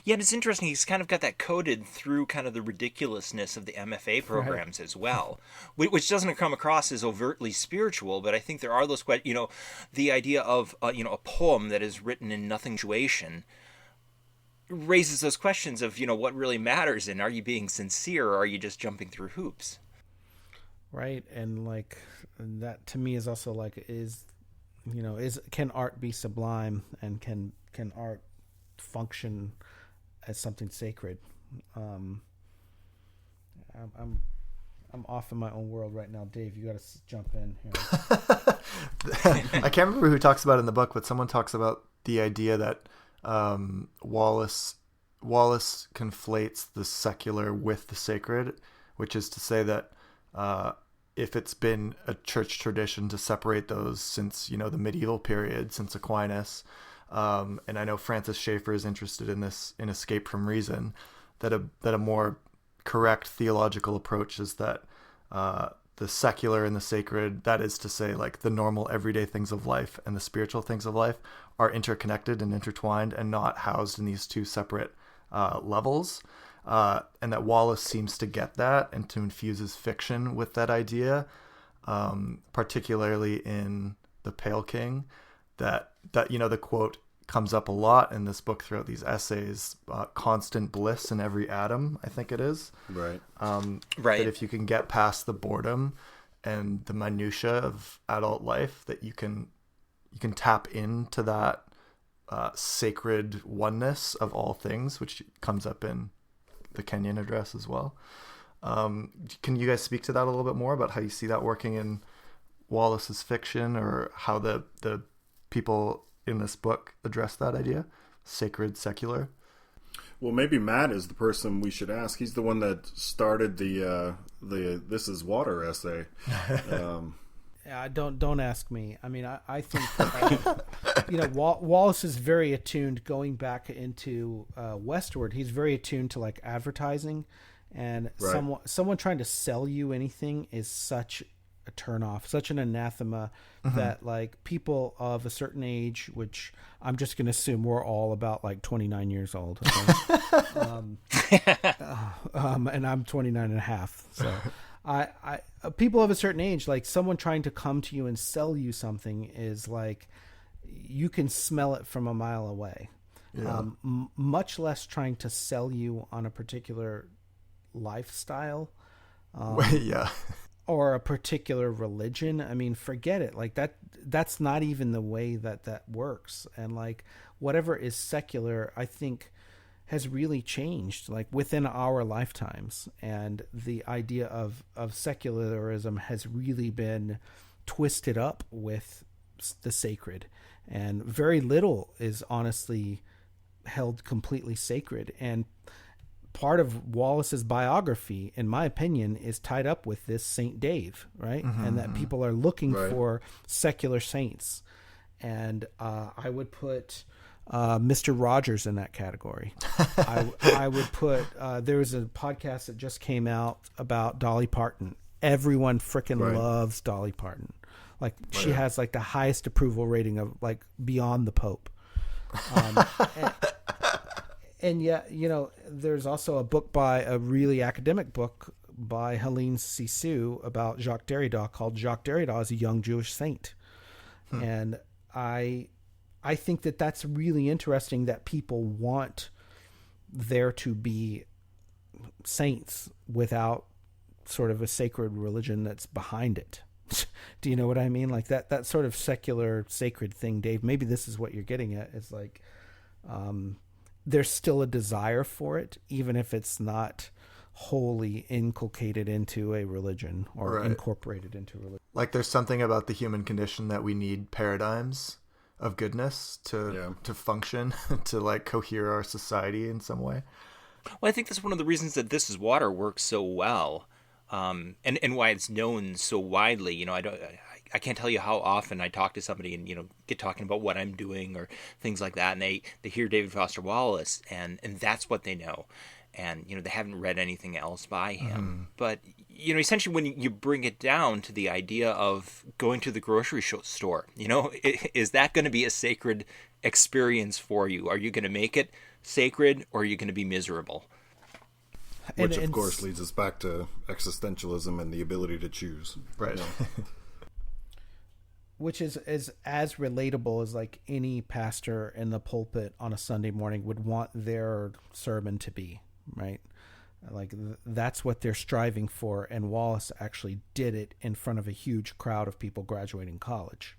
Speaker 3: Yeah, and it's interesting. He's kind of got that coded through kind of the ridiculousness of the MFA programs as well, which doesn't come across as overtly spiritual. But I think there are those questions. The idea of a poem that is written in nothing situation raises those questions of what really matters, and are you being sincere, or are you just jumping through hoops?
Speaker 1: Right. And like, that to me is also like, can art be sublime, and can art function as something sacred? I'm off in my own world right now. Dave, you got to jump in here.
Speaker 2: I can't remember who talks about it in the book, but someone talks about the idea that Wallace conflates the secular with the sacred, which is to say that if it's been a church tradition to separate those since the medieval period, since Aquinas, and I know Francis Schaeffer is interested in this in Escape from Reason, that a more correct theological approach is that the the secular and the sacred, that is to say, like the normal everyday things of life and the spiritual things of life, are interconnected and intertwined and not housed in these two separate levels. And that Wallace seems to get that and to infuse his fiction with that idea, particularly in The Pale King, that the quote comes up a lot in this book throughout these essays, constant bliss in every atom, I think it is.
Speaker 4: Right.
Speaker 3: Right.
Speaker 2: That if you can get past the boredom and the minutia of adult life, that you can tap into that sacred oneness of all things, which comes up in the Kenyon Address as well. Can you guys speak to that a little bit more about how you see that working in Wallace's fiction, or how the people in this book address that idea, sacred, secular?
Speaker 4: Well, maybe Matt is the person we should ask. He's the one that started the This Is Water essay.
Speaker 1: Don't ask me. I mean, I think Wallace is very attuned, going back into westward. He's very attuned to like advertising, and
Speaker 4: right.
Speaker 1: someone trying to sell you anything is such a turnoff, such an anathema, that like people of a certain age, which I'm just going to assume we're all about like 29 years old. Okay? And I'm 29 and a half. So I people of a certain age, like someone trying to come to you and sell you something is like, you can smell it from a mile away.
Speaker 2: Yeah.
Speaker 1: Much less trying to sell you on a particular lifestyle.
Speaker 2: Yeah.
Speaker 1: Or a particular religion. I mean, forget it. Like that's not even the way that works. And like whatever is secular, I think has really changed like within our lifetimes. And the idea of secularism has really been twisted up with the sacred, and very little is honestly held completely sacred. And part of Wallace's biography, in my opinion, is tied up with this Saint Dave, right? And that people are looking for secular saints. And I would put Mr. Rogers in that category. I would put, there was a podcast that just came out about Dolly Parton. Everyone freaking loves Dolly Parton. Like she has like the highest approval rating of like beyond the Pope. And yet, there's also a really academic book by Helene Cixous about Jacques Derrida called Jacques Derrida as a Young Jewish Saint. And I think that that's really interesting, that people want there to be saints without sort of a sacred religion that's behind it. Do you know what I mean? Like that sort of secular sacred thing, Dave, maybe this is what you're getting at, is like, there's still a desire for it, even if it's not wholly inculcated into a religion or incorporated into a religion.
Speaker 2: Like there's something about the human condition that we need paradigms of goodness to function, to like cohere our society in some way.
Speaker 3: Well, I think that's one of the reasons that This Is Water works so well, and why it's known so widely. I can't tell you how often I talk to somebody and, get talking about what I'm doing or things like that. And they hear David Foster Wallace and that's what they know. And, they haven't read anything else by him. But, essentially when you bring it down to the idea of going to the grocery store, is that going to be a sacred experience for you? Are you going to make it sacred, or are you going to be miserable?
Speaker 4: Which, of course, leads us back to existentialism and the ability to choose.
Speaker 2: Right.
Speaker 1: Which is as relatable as like any pastor in the pulpit on a Sunday morning would want their sermon to be, right? Like that's what they're striving for. And Wallace actually did it in front of a huge crowd of people graduating college.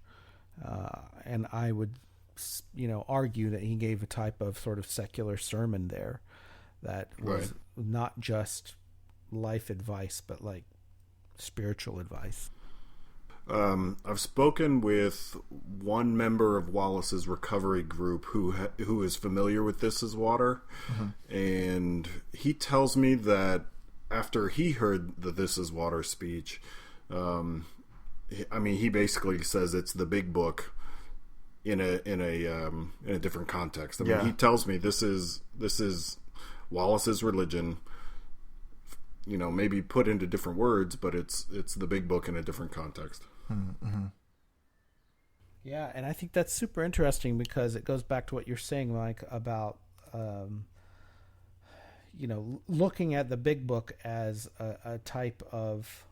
Speaker 1: And I would, argue that he gave a type of sort of secular sermon there that was not just life advice, but like spiritual advice.
Speaker 4: I've spoken with one member of Wallace's recovery group who is familiar with This Is Water, and he tells me that after he heard the This Is Water speech, he basically says it's the big book in a different context. He tells me this is Wallace's religion maybe put into different words, but it's the big book in a different context.
Speaker 2: Mm-hmm.
Speaker 1: Yeah, and I think that's super interesting because it goes back to what you're saying, Mike, about looking at the big book as a type of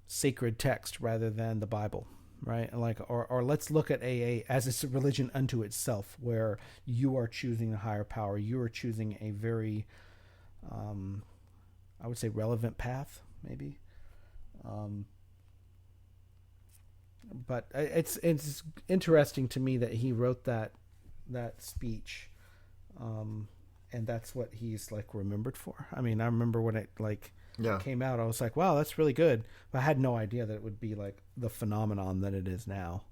Speaker 1: sacred text rather than the Bible, right? Or let's look at AA as a religion unto itself, where you are choosing a higher power, you are choosing a very, I would say, relevant path, maybe. But it's interesting to me that he wrote that speech, and that's what he's remembered for. I mean, I remember when it came out, I was like, wow, that's really good, but I had no idea that it would be the phenomenon that it is now.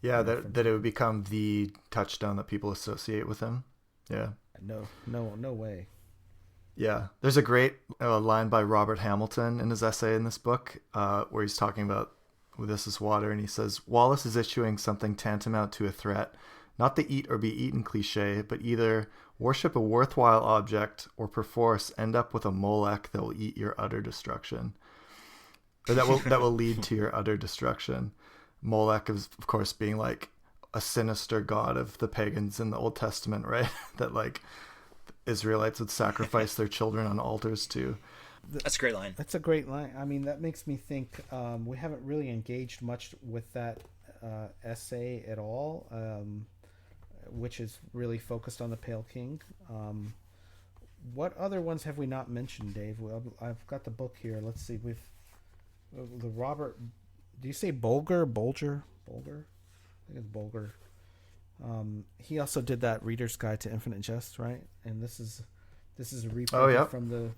Speaker 2: Yeah, that it would become the touchstone that people associate with him. Yeah.
Speaker 1: No way.
Speaker 2: Yeah, there's a great line by Robert Hamilton in his essay in this book where he's talking about This Is Water, and he says, Wallace is issuing something tantamount to a threat, not the eat or be eaten cliche, but either worship a worthwhile object or perforce end up with a Molech that will eat your utter destruction. Or that will lead to your utter destruction. Molech is, of course, being a sinister god of the pagans in the Old Testament, right? That Israelites would sacrifice their children on altars to.
Speaker 3: That's a great line.
Speaker 1: That's a great line. I mean, that makes me think we haven't really engaged much with that essay at all, which is really focused on the Pale King. What other ones have we not mentioned, Dave? Well, I've got the book here. Let's see. We've the Robert. Do you say Bolger? I think it's Bolger. He also did that Reader's Guide to Infinite Jest, right? And this is a reprint from the.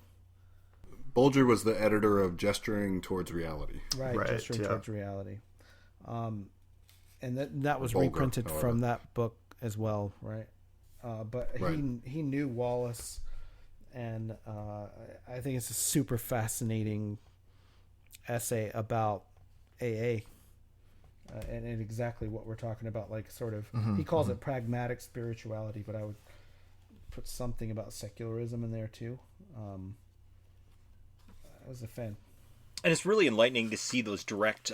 Speaker 4: Bolger was the editor of Gesturing Towards Reality.
Speaker 1: Right, Gesturing Towards Reality. And that was
Speaker 4: Bolger,
Speaker 1: reprinted
Speaker 4: however.
Speaker 1: from that book as well, right? But
Speaker 4: Right.
Speaker 1: he knew Wallace, and I think it's a super fascinating essay about AA. And exactly what we're talking about, he calls it pragmatic spirituality, but I would put something about secularism in there too. I was a fan.
Speaker 3: And it's really enlightening to see those direct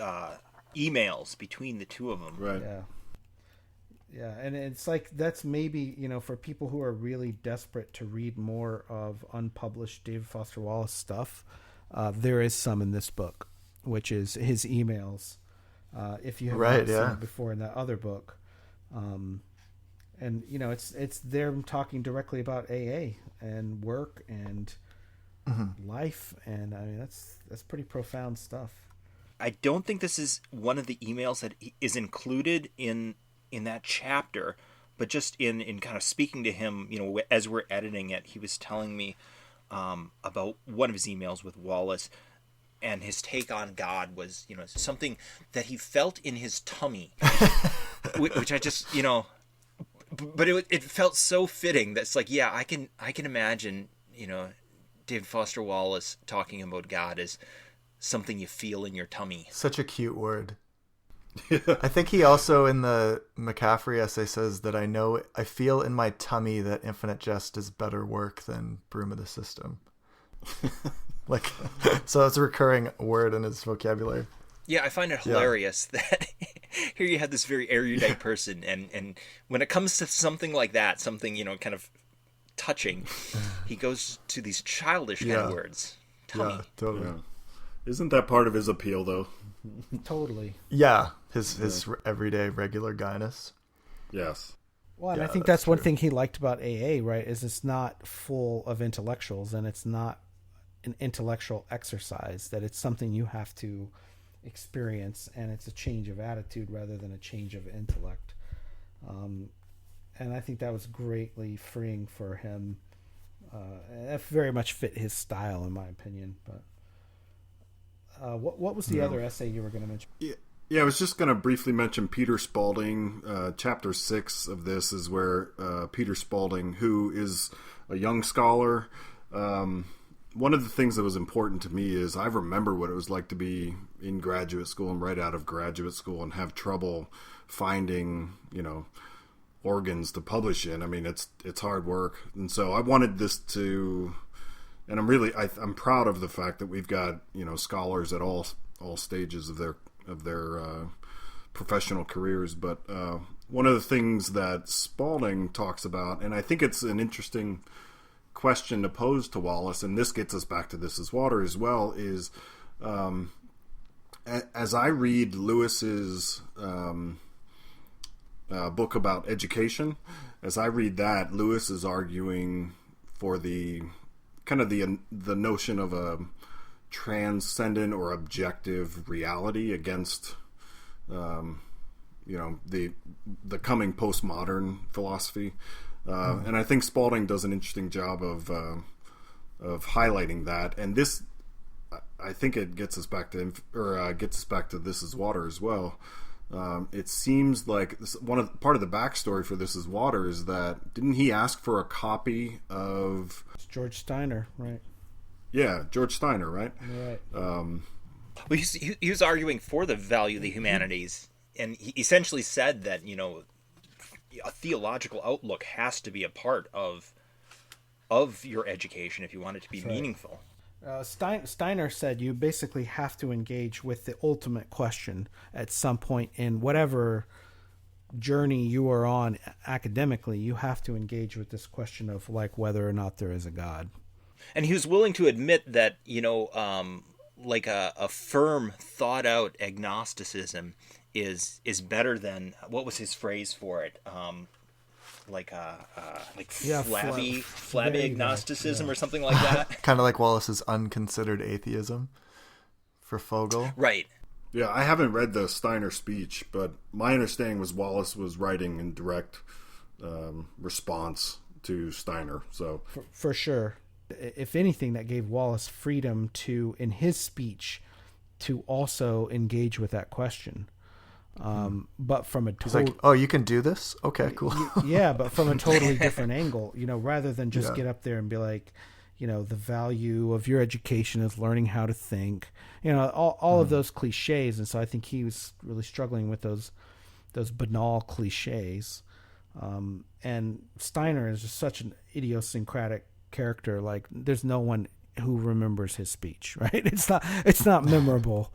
Speaker 3: emails between the two of them.
Speaker 4: Right.
Speaker 1: Yeah, and it's that's maybe, for people who are really desperate to read more of unpublished David Foster Wallace stuff, there is some in this book, which is his emails. If you haven't seen it before in that other book, and it's them talking directly about AA and work and life, and I mean that's pretty profound stuff.
Speaker 3: I don't think this is one of the emails that is included in that chapter, but just in kind of speaking to him, as we're editing it, he was telling me about one of his emails with Wallace. And his take on God was, something that he felt in his tummy, which I just, but it felt so fitting. That's I can imagine, David Foster Wallace talking about God as something you feel in your tummy.
Speaker 2: Such a cute word. I think he also in the McCaffrey essay says that I feel in my tummy that Infinite Jest is better work than Broom of the System. So it's a recurring word in his vocabulary.
Speaker 3: Yeah, I find it hilarious that here you have this very erudite person, and when it comes to something like that, something, kind of touching, he goes to these childish kind of words. Tummy.
Speaker 2: Yeah, totally.
Speaker 4: Yeah. Isn't that part of his appeal, though?
Speaker 1: Totally.
Speaker 2: Yeah, his everyday regular guyness.
Speaker 4: Yes.
Speaker 1: Well, and I think that's one thing he liked about AA, right, is it's not full of intellectuals, and it's not an intellectual exercise, that it's something you have to experience, and it's a change of attitude rather than a change of intellect. And I think that was greatly freeing for him. And that very much fit his style, in my opinion. But what was the other essay you were going to mention?
Speaker 4: Yeah, I was just going to briefly mention Peter Spalding. Chapter 6 of this is where Peter Spalding, who is a young scholar, one of the things that was important to me is I remember what it was like to be in graduate school and right out of graduate school and have trouble finding, organs to publish in. I mean, it's hard work. And so I wanted this to and I'm proud of the fact that we've got, scholars at all stages of their professional careers. But one of the things that Spalding talks about, and I think it's an interesting question to pose to Wallace, and this gets us back to This Is Water as well, is as I read Lewis's book about education, as I read that, Lewis is arguing for the kind of the notion of a transcendent or objective reality against the coming postmodern philosophy, and I think Spalding does an interesting job of highlighting that. And this, I think, it gets us back to This Is Water as well. It seems like part of the backstory for This Is Water is that, didn't he ask for a copy of?
Speaker 1: It's George Steiner, right?
Speaker 4: Yeah, George Steiner, right?
Speaker 1: Right.
Speaker 3: Well, he was arguing for the value of the humanities, and he essentially said that a theological outlook has to be a part of your education if you want it to be meaningful.
Speaker 1: Steiner said you basically have to engage with the ultimate question at some point in whatever journey you are on academically. You have to engage with this question of whether or not there is a God.
Speaker 3: And he was willing to admit that, like a firm, thought-out agnosticism is better than, what was his phrase for it? Flabby agnosticism or something like that.
Speaker 2: Kind of like Wallace's unconsidered atheism for Fogel.
Speaker 3: Right.
Speaker 4: Yeah, I haven't read the Steiner speech, but my understanding was Wallace was writing in direct response to Steiner. So
Speaker 1: for sure. If anything, that gave Wallace freedom to, in his speech, to also engage with that question. But from a
Speaker 2: he's like, oh, you can do this? Okay, cool.
Speaker 1: Yeah, but from a totally different angle, rather than just get up there and be like, the value of your education is learning how to think, all of those cliches. And so I think he was really struggling with those banal cliches. And Steiner is just such an idiosyncratic character. Like, there's no one who remembers his speech, right? It's not memorable.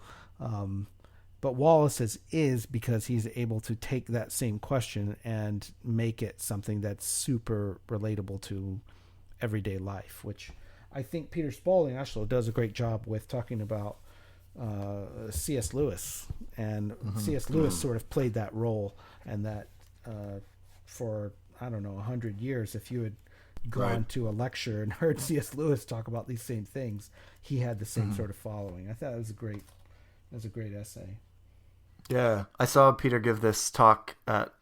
Speaker 1: But Wallace's is, because he's able to take that same question and make it something that's super relatable to everyday life, which I think Peter Spalding actually does a great job with, talking about C.S. Lewis. And C.S. Lewis sort of played that role, and that for, 100 years, if you had gone to a lecture and heard C.S. Lewis talk about these same things, he had the same sort of following. I thought it was a great essay.
Speaker 2: Yeah, I saw Peter give this talk at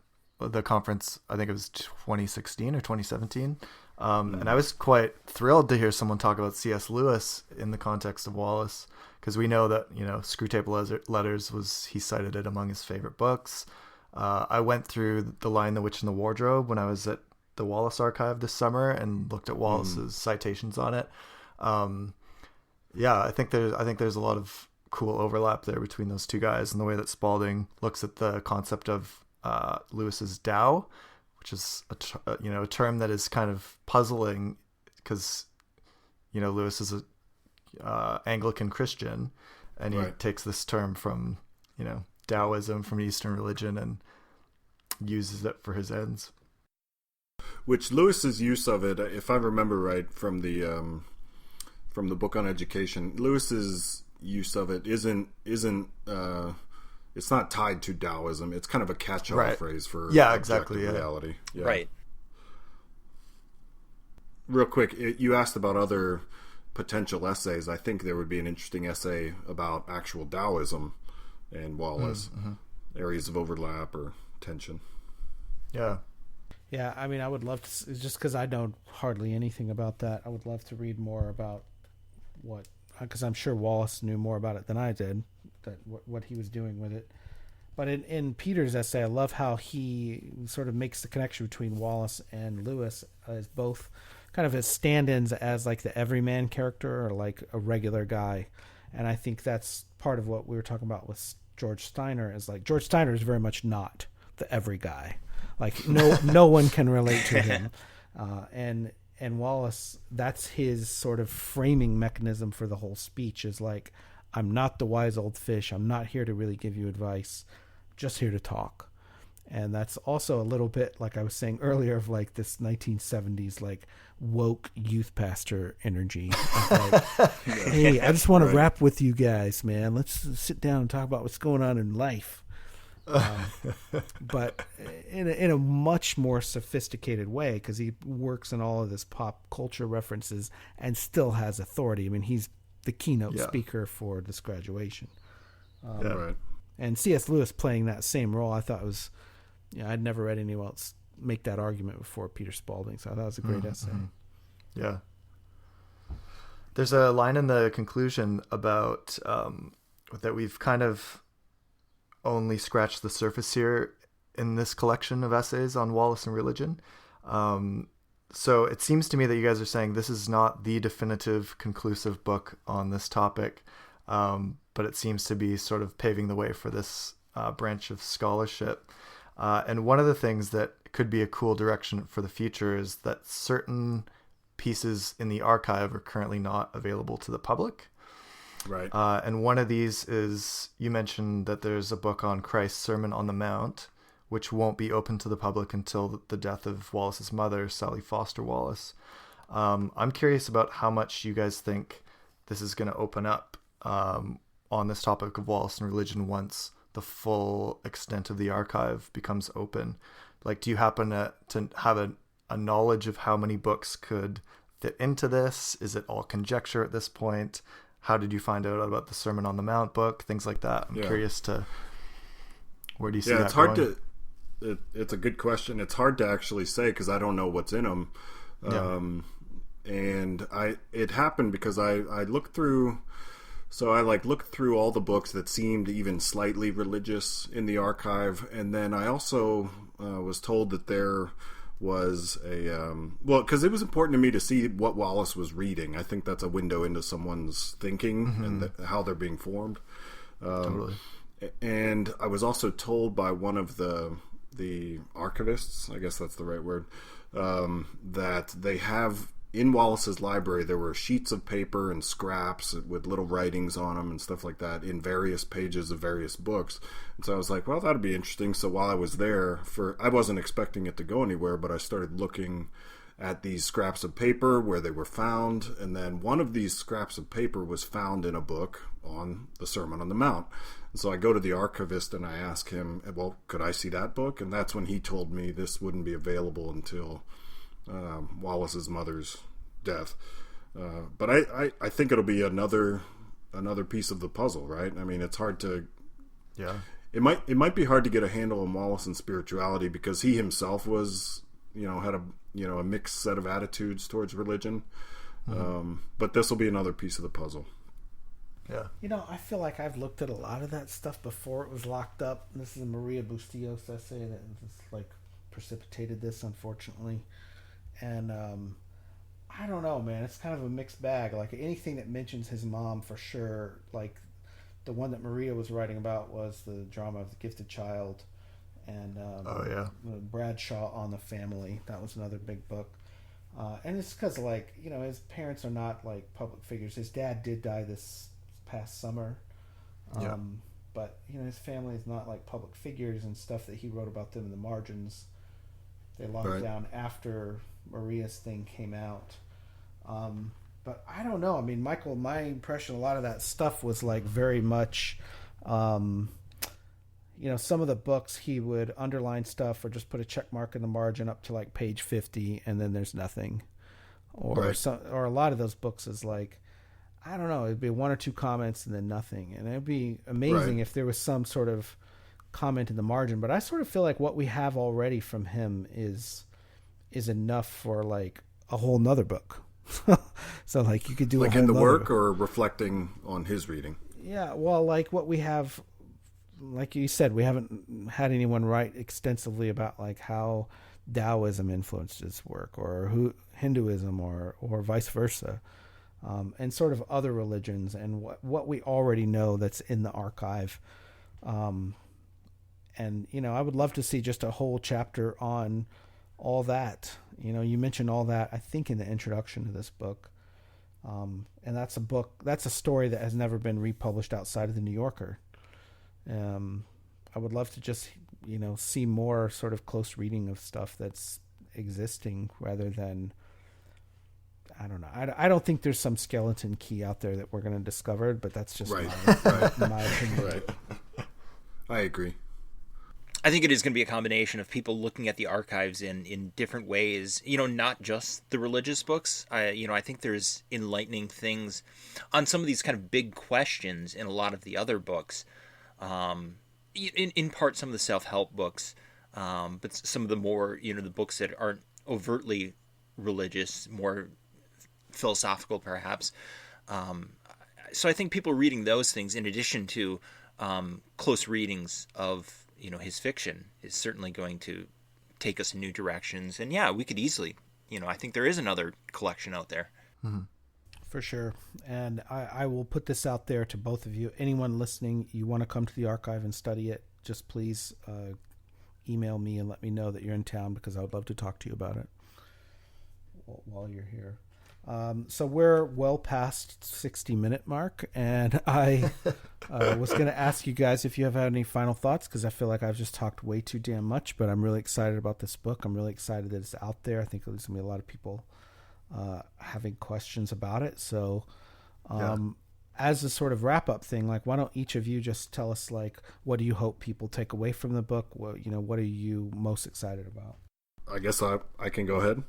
Speaker 2: the conference, I think it was 2016 or 2017, and I was quite thrilled to hear someone talk about C.S. Lewis in the context of Wallace, because we know that, Screwtape Letters he cited it among his favorite books. I went through The Lion, the Witch, and the Wardrobe when I was at the Wallace archive this summer and looked at Wallace's citations on it. I think there's a lot of cool overlap there between those two guys, and the way that Spalding looks at the concept of Lewis's Tao, which is a term that is kind of puzzling, because Lewis is a Anglican Christian, and he takes this term from Taoism, from Eastern religion, and uses it for his ends.
Speaker 4: Which Lewis's use of it, if I remember right from the book on education, Lewis's use of it isn't it's not tied to Taoism. It's kind of a catch-all phrase for reality. Yeah.
Speaker 3: Right.
Speaker 4: Real quick, you asked about other potential essays. I think there would be an interesting essay about actual Taoism and Wallace, areas of overlap or tension.
Speaker 2: Yeah.
Speaker 1: Yeah, I mean, I would love to, just because I know hardly anything about that, I would love to read more about because I'm sure Wallace knew more about it than I did, what he was doing with it. But in Peter's essay, I love how he sort of makes the connection between Wallace and Lewis as both kind of as stand-ins, as like the everyman character or like a regular guy. And I think that's part of what we were talking about with George Steiner, is like George Steiner is very much not the every guy. Like no one can relate to him. And and Wallace, that's his sort of framing mechanism for the whole speech, is like, I'm not the wise old fish. I'm not here to really give you advice. I'm just here to talk. And that's also a little bit, like I was saying earlier, of like this 1970s like woke youth pastor energy. Like, hey, I just want to rap with you guys, man. Let's sit down and talk about what's going on in life. But in a much more sophisticated way, because he works in all of this pop culture references and still has authority. I mean, he's the keynote speaker for this graduation.
Speaker 4: Right.
Speaker 1: And C.S. Lewis playing that same role, I thought was, I'd never read anyone else make that argument before Peter Spalding, so I thought it was a great essay.
Speaker 2: Yeah. There's a line in the conclusion about that we've kind of only scratched the surface here in this collection of essays on Wallace and religion. So it seems to me that you guys are saying this is not the definitive, conclusive book on this topic, but it seems to be sort of paving the way for this branch of scholarship. And one of the things that could be a cool direction for the future is that certain pieces in the archive are currently not available to the public.
Speaker 4: Right.
Speaker 2: And one of these is, you mentioned that there's a book on Christ's Sermon on the Mount, which won't be open to the public until the death of Wallace's mother, Sally Foster Wallace. I'm curious about how much you guys think this is going to open up on this topic of Wallace and religion once the full extent of the archive becomes open. Like, do you happen to have a knowledge of how many books could fit into this? Is it all conjecture at this point? How did you find out about the Sermon on the Mount book? Things like that. I'm curious to, where do you see that
Speaker 4: it's hard
Speaker 2: going?
Speaker 4: it's a good question. It's hard to actually say because I don't know what's in them. And it happened because I looked through, looked through all the books that seemed even slightly religious in the archive. And then I also was told that there was because it was important to me to see what Wallace was reading. I think that's a window into someone's thinking and how they're being formed.
Speaker 2: Totally.
Speaker 4: And I was also told by one of the archivists, I guess that's the right word, that they have in Wallace's library, there were sheets of paper and scraps with little writings on them and stuff like that in various pages of various books. And so I was like, well, that'd be interesting. So while I was there, I wasn't expecting it to go anywhere, but I started looking at these scraps of paper where they were found. And then one of these scraps of paper was found in a book on the Sermon on the Mount. And so I go to the archivist and I ask him, well, could I see that book? And that's when he told me this wouldn't be available until Wallace's mother's death. But I think it'll be another piece of the puzzle, right? I mean, it's hard to...
Speaker 2: Yeah.
Speaker 4: It might be hard to get a handle on Wallace and spirituality because he himself was, had a mixed set of attitudes towards religion. But this will be another piece of the puzzle.
Speaker 2: Yeah.
Speaker 1: I feel like I've looked at a lot of that stuff before it was locked up. This is a Maria Bustillos essay that just precipitated this, unfortunately. And I don't know, man. It's kind of a mixed bag. Like anything that mentions his mom, for sure. Like the one that Maria was writing about was the drama of the Gifted Child, and Bradshaw on the Family. That was another big book. And it's because his parents are not public figures. His dad did die this past summer. But his family is not public figures, and stuff that he wrote about them in the margins, they locked down after Maria's thing came out. But I don't know. I mean, Michael, my impression, a lot of that stuff was very much, some of the books he would underline stuff or just put a check mark in the margin up to page 50 and then there's nothing. Or a lot of those books is I don't know, it'd be one or two comments and then nothing. And it'd be amazing if there was some sort of comment in the margin. But I sort of feel like what we have already from him is enough for a whole nother book. So you could do a whole
Speaker 4: in the work
Speaker 1: book.
Speaker 4: Or reflecting on his reading.
Speaker 1: Yeah, well, what we have, like you said, we haven't had anyone write extensively about how Taoism influenced his work, or Hinduism, or vice versa, and sort of other religions, and what we already know that's in the archive. And I would love to see just a whole chapter on all that. You mentioned all that, I think, in the introduction to this book. And that's a story that has never been republished outside of the New Yorker. I would love to just, see more sort of close reading of stuff that's existing rather than, I don't know. I don't think there's some skeleton key out there that we're going to discover, but that's just
Speaker 4: Right.
Speaker 1: my opinion.
Speaker 4: Right. I agree.
Speaker 3: I think it is going to be a combination of people looking at the archives in different ways, not just the religious books. I think there's enlightening things on some of these kind of big questions in a lot of the other books. In part, some of the self-help books, but some of the more, the books that aren't overtly religious, more philosophical perhaps. So I think people reading those things in addition to close readings of his fiction is certainly going to take us in new directions. And yeah, we could easily, I think there is another collection out there.
Speaker 2: Mm-hmm.
Speaker 1: For sure. And I will put this out there to both of you. Anyone listening, you want to come to the archive and study it, just please email me and let me know that you're in town, because I would love to talk to you about it while you're here. So we're well past 60-minute mark, and I was going to ask you guys if you have had any final thoughts, because I feel like I've just talked way too damn much, but I'm really excited about this book. I'm really excited that it's out there. I think there's going to be a lot of people having questions about it. So as a sort of wrap-up thing, why don't each of you just tell us, what do you hope people take away from the book? What are you most excited about?
Speaker 4: I guess I can go ahead.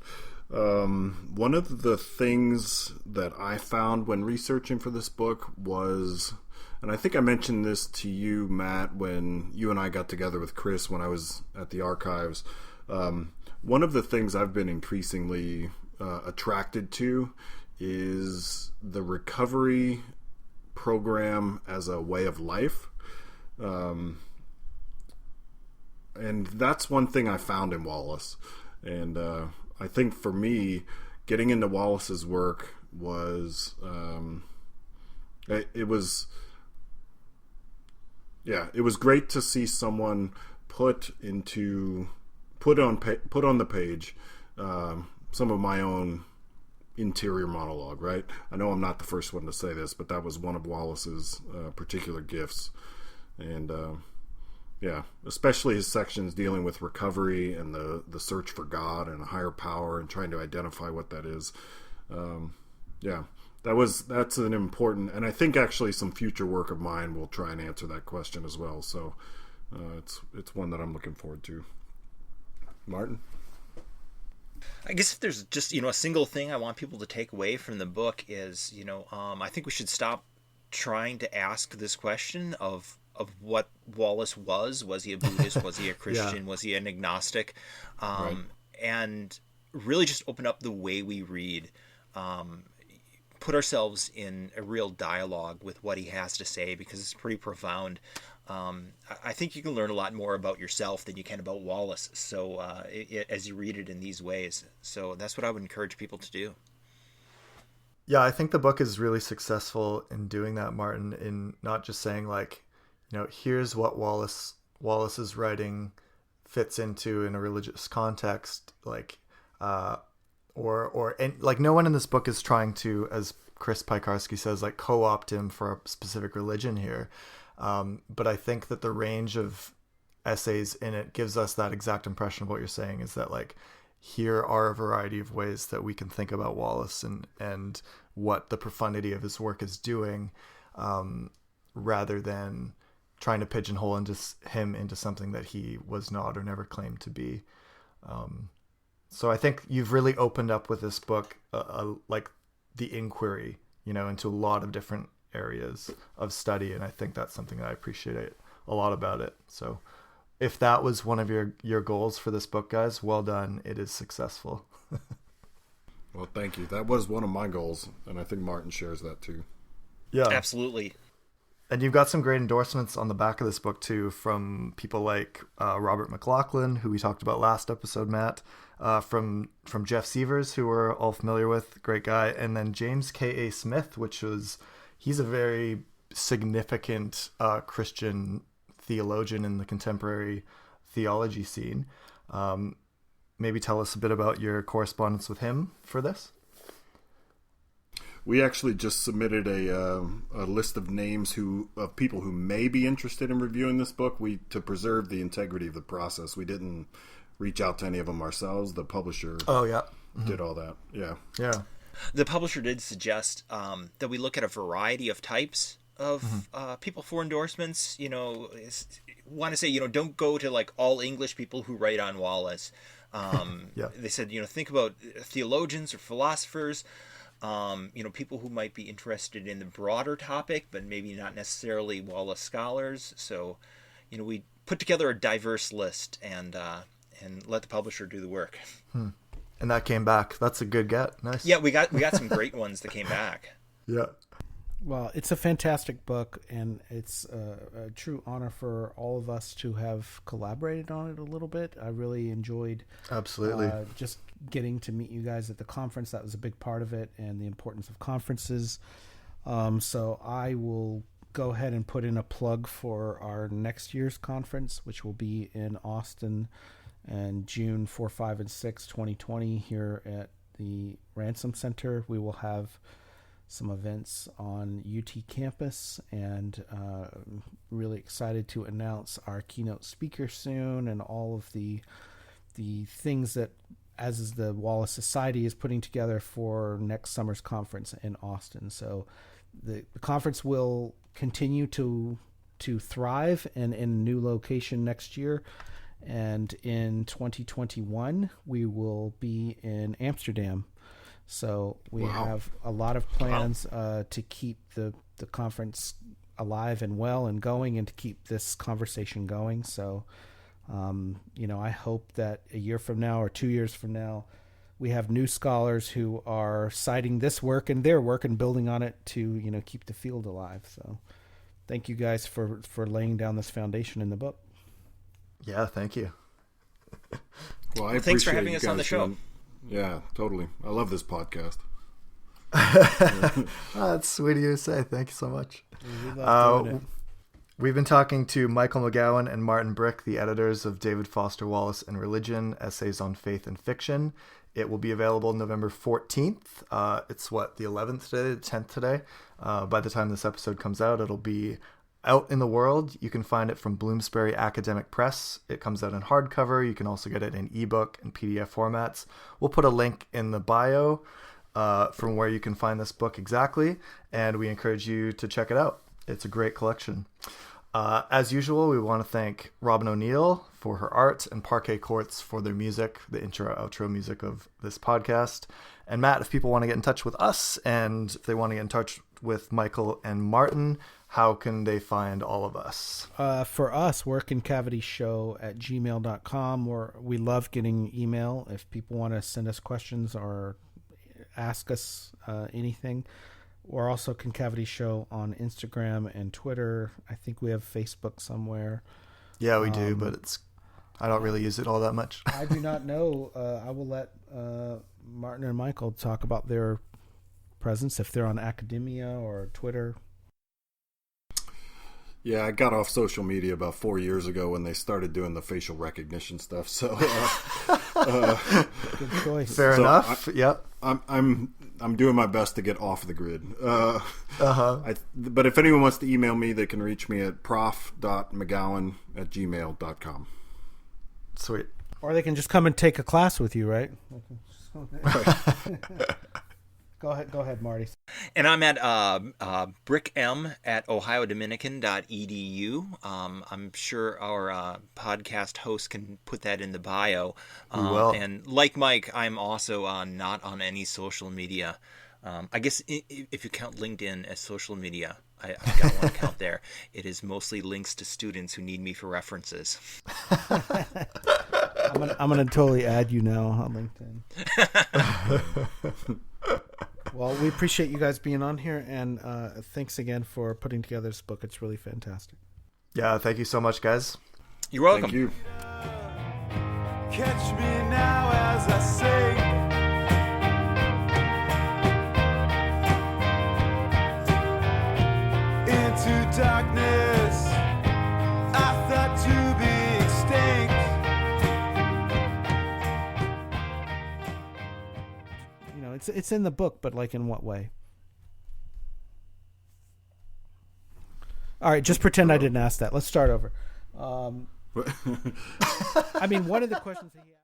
Speaker 4: One of the things that I found when researching for this book was, and I think I mentioned this to you, Matt, when you and I got together with Chris when I was at the archives. One of the things I've been increasingly attracted to is the recovery program as a way of life. And that's one thing I found in Wallace. And I think for me, getting into Wallace's work was it was great to see someone put on the page some of my own interior monologue, right? I know I'm not the first one to say this, but that was one of Wallace's particular gifts. And especially his sections dealing with recovery and the search for God and a higher power and trying to identify what that is. That's an important, and I think actually some future work of mine will try and answer that question as well. So it's one that I'm looking forward to. Martin?
Speaker 3: I guess if there's just, a single thing I want people to take away from the book is, I think we should stop trying to ask this question of what Wallace was. Was he a Buddhist? Was he a Christian?
Speaker 2: Yeah.
Speaker 3: Was he an agnostic?
Speaker 4: Right.
Speaker 3: And really just open up the way we read. Put ourselves in a real dialogue with what he has to say, because it's pretty profound. I think you can learn a lot more about yourself than you can about Wallace. So as you read it in these ways. So that's what I would encourage people to do.
Speaker 2: Yeah, I think the book is really successful in doing that, Martin, in not just saying here's what Wallace's writing fits into in a religious context, no one in this book is trying to, as Chris Pikarski says, co-opt him for a specific religion here. But I think that the range of essays in it gives us that exact impression of what you're saying, is that here are a variety of ways that we can think about Wallace and what the profundity of his work is doing, rather than trying to pigeonhole him into something that he was not or never claimed to be. So I think you've really opened up with this book, the inquiry, into a lot of different areas of study. And I think that's something that I appreciate a lot about it. So if that was one of your goals for this book, guys, well done. It is successful.
Speaker 4: Well, thank you. That was one of my goals, and I think Martin shares that too.
Speaker 2: Yeah,
Speaker 3: Absolutely.
Speaker 2: And you've got some great endorsements on the back of this book too, from people like Robert McLaughlin, who we talked about last episode, Matt, from Jeff Sievers, who we're all familiar with, great guy, and then James K.A. Smith, he's a very significant Christian theologian in the contemporary theology scene. maybe tell us a bit about your correspondence with him for this?
Speaker 4: We actually just submitted a list of names of people who may be interested in reviewing this book. To preserve the integrity of the process, we didn't reach out to any of them ourselves. The publisher did all that. Yeah.
Speaker 3: The publisher did suggest that we look at a variety of types of people for endorsements. Want to say, don't go to like all English people who write on Wallace. They said, think about theologians or philosophers. People who might be interested in the broader topic, but maybe not necessarily Wallace scholars. So, we put together a diverse list and let the publisher do the work.
Speaker 2: And that came back. That's a good get. Nice.
Speaker 3: Yeah, we got some great ones that came back.
Speaker 2: Yeah.
Speaker 1: Well, it's a fantastic book, and it's a true honor for all of us to have collaborated on it a little bit. I really enjoyed
Speaker 2: absolutely
Speaker 1: just getting to meet you guys at the conference. That was a big part of it, and the importance of conferences. So I will go ahead and put in a plug for our next year's conference, which will be in Austin and June 4, 5, and 6, 2020 here at the Ransom Center. We will have some events on UT campus, and really excited to announce our keynote speaker soon, and all of the things that, as is the Wallace Society, is putting together for next summer's conference in Austin. So the conference will continue to thrive and in a new location next year. And in 2021, we will be in Amsterdam. So we have a lot of plans to keep the conference alive and well and going, and to keep this conversation going. So, I hope that a year from now or 2 years from now, we have new scholars who are citing this work and their work and building on it to, keep the field alive. So thank you guys for laying down this foundation in the book.
Speaker 2: Yeah, thank you.
Speaker 4: Well,
Speaker 3: thanks for having us on the show.
Speaker 4: Yeah, totally. I love this podcast.
Speaker 2: That's sweet of you to say. Thank you so much.
Speaker 1: We love doing it.
Speaker 2: We've been talking to Michael McGowan and Martin Brick, the editors of David Foster Wallace and Religion, Essays on Faith and Fiction. It will be available November 14th. It's the 11th today, the 10th today. By the time this episode comes out, it'll be out in the world. You can find it from Bloomsbury Academic Press. It comes out in hardcover. You can also get it in ebook and PDF formats. We'll put a link in the bio from where you can find this book exactly, and we encourage you to check it out. It's a great collection. As usual, we want to thank Robin O'Neill for her art and Parquet Courts for their music, the intro-outro music of this podcast. And Matt, if people want to get in touch with us and if they want to get in touch with Michael and Martin, how can they find all of us?
Speaker 1: For us, workandcavityshow@gmail.com. We love getting email. If people want to send us questions or ask us anything. We're also Concavity Show on Instagram and Twitter. I think we have Facebook somewhere.
Speaker 2: Yeah, we do, but I don't really use it all that much.
Speaker 1: I do not know. I will let Martin and Michael talk about their presence, if they're on Academia or Twitter.
Speaker 4: Yeah, I got off social media about 4 years ago when they started doing the facial recognition stuff. So,
Speaker 1: good choice.
Speaker 2: Fair enough. Yep.
Speaker 4: I'm doing my best to get off the grid. But if anyone wants to email me, they can reach me at prof.mcgowan@gmail.com.
Speaker 2: Sweet.
Speaker 1: Or they can just come and take a class with you, right? Go ahead, Marty.
Speaker 3: And I'm at brickm@ohiodominican.edu. I'm sure our podcast host can put that in the bio.
Speaker 2: Well.
Speaker 3: And like Mike, I'm also not on any social media. I guess if you count LinkedIn as social media, I've got one account there. It is mostly links to students who need me for references.
Speaker 1: I'm gonna totally add you now on LinkedIn. Well, we appreciate you guys being on here, and thanks again for putting together this book. It's really fantastic.
Speaker 2: Yeah, thank you so much, guys.
Speaker 3: You're welcome.
Speaker 4: Thank you.
Speaker 5: Catch me now as I say, into darkness I thought to be extinct.
Speaker 1: it's in the book, but like in what way? All right, just pretend I didn't ask that. Let's start over. I mean, one of the questions that he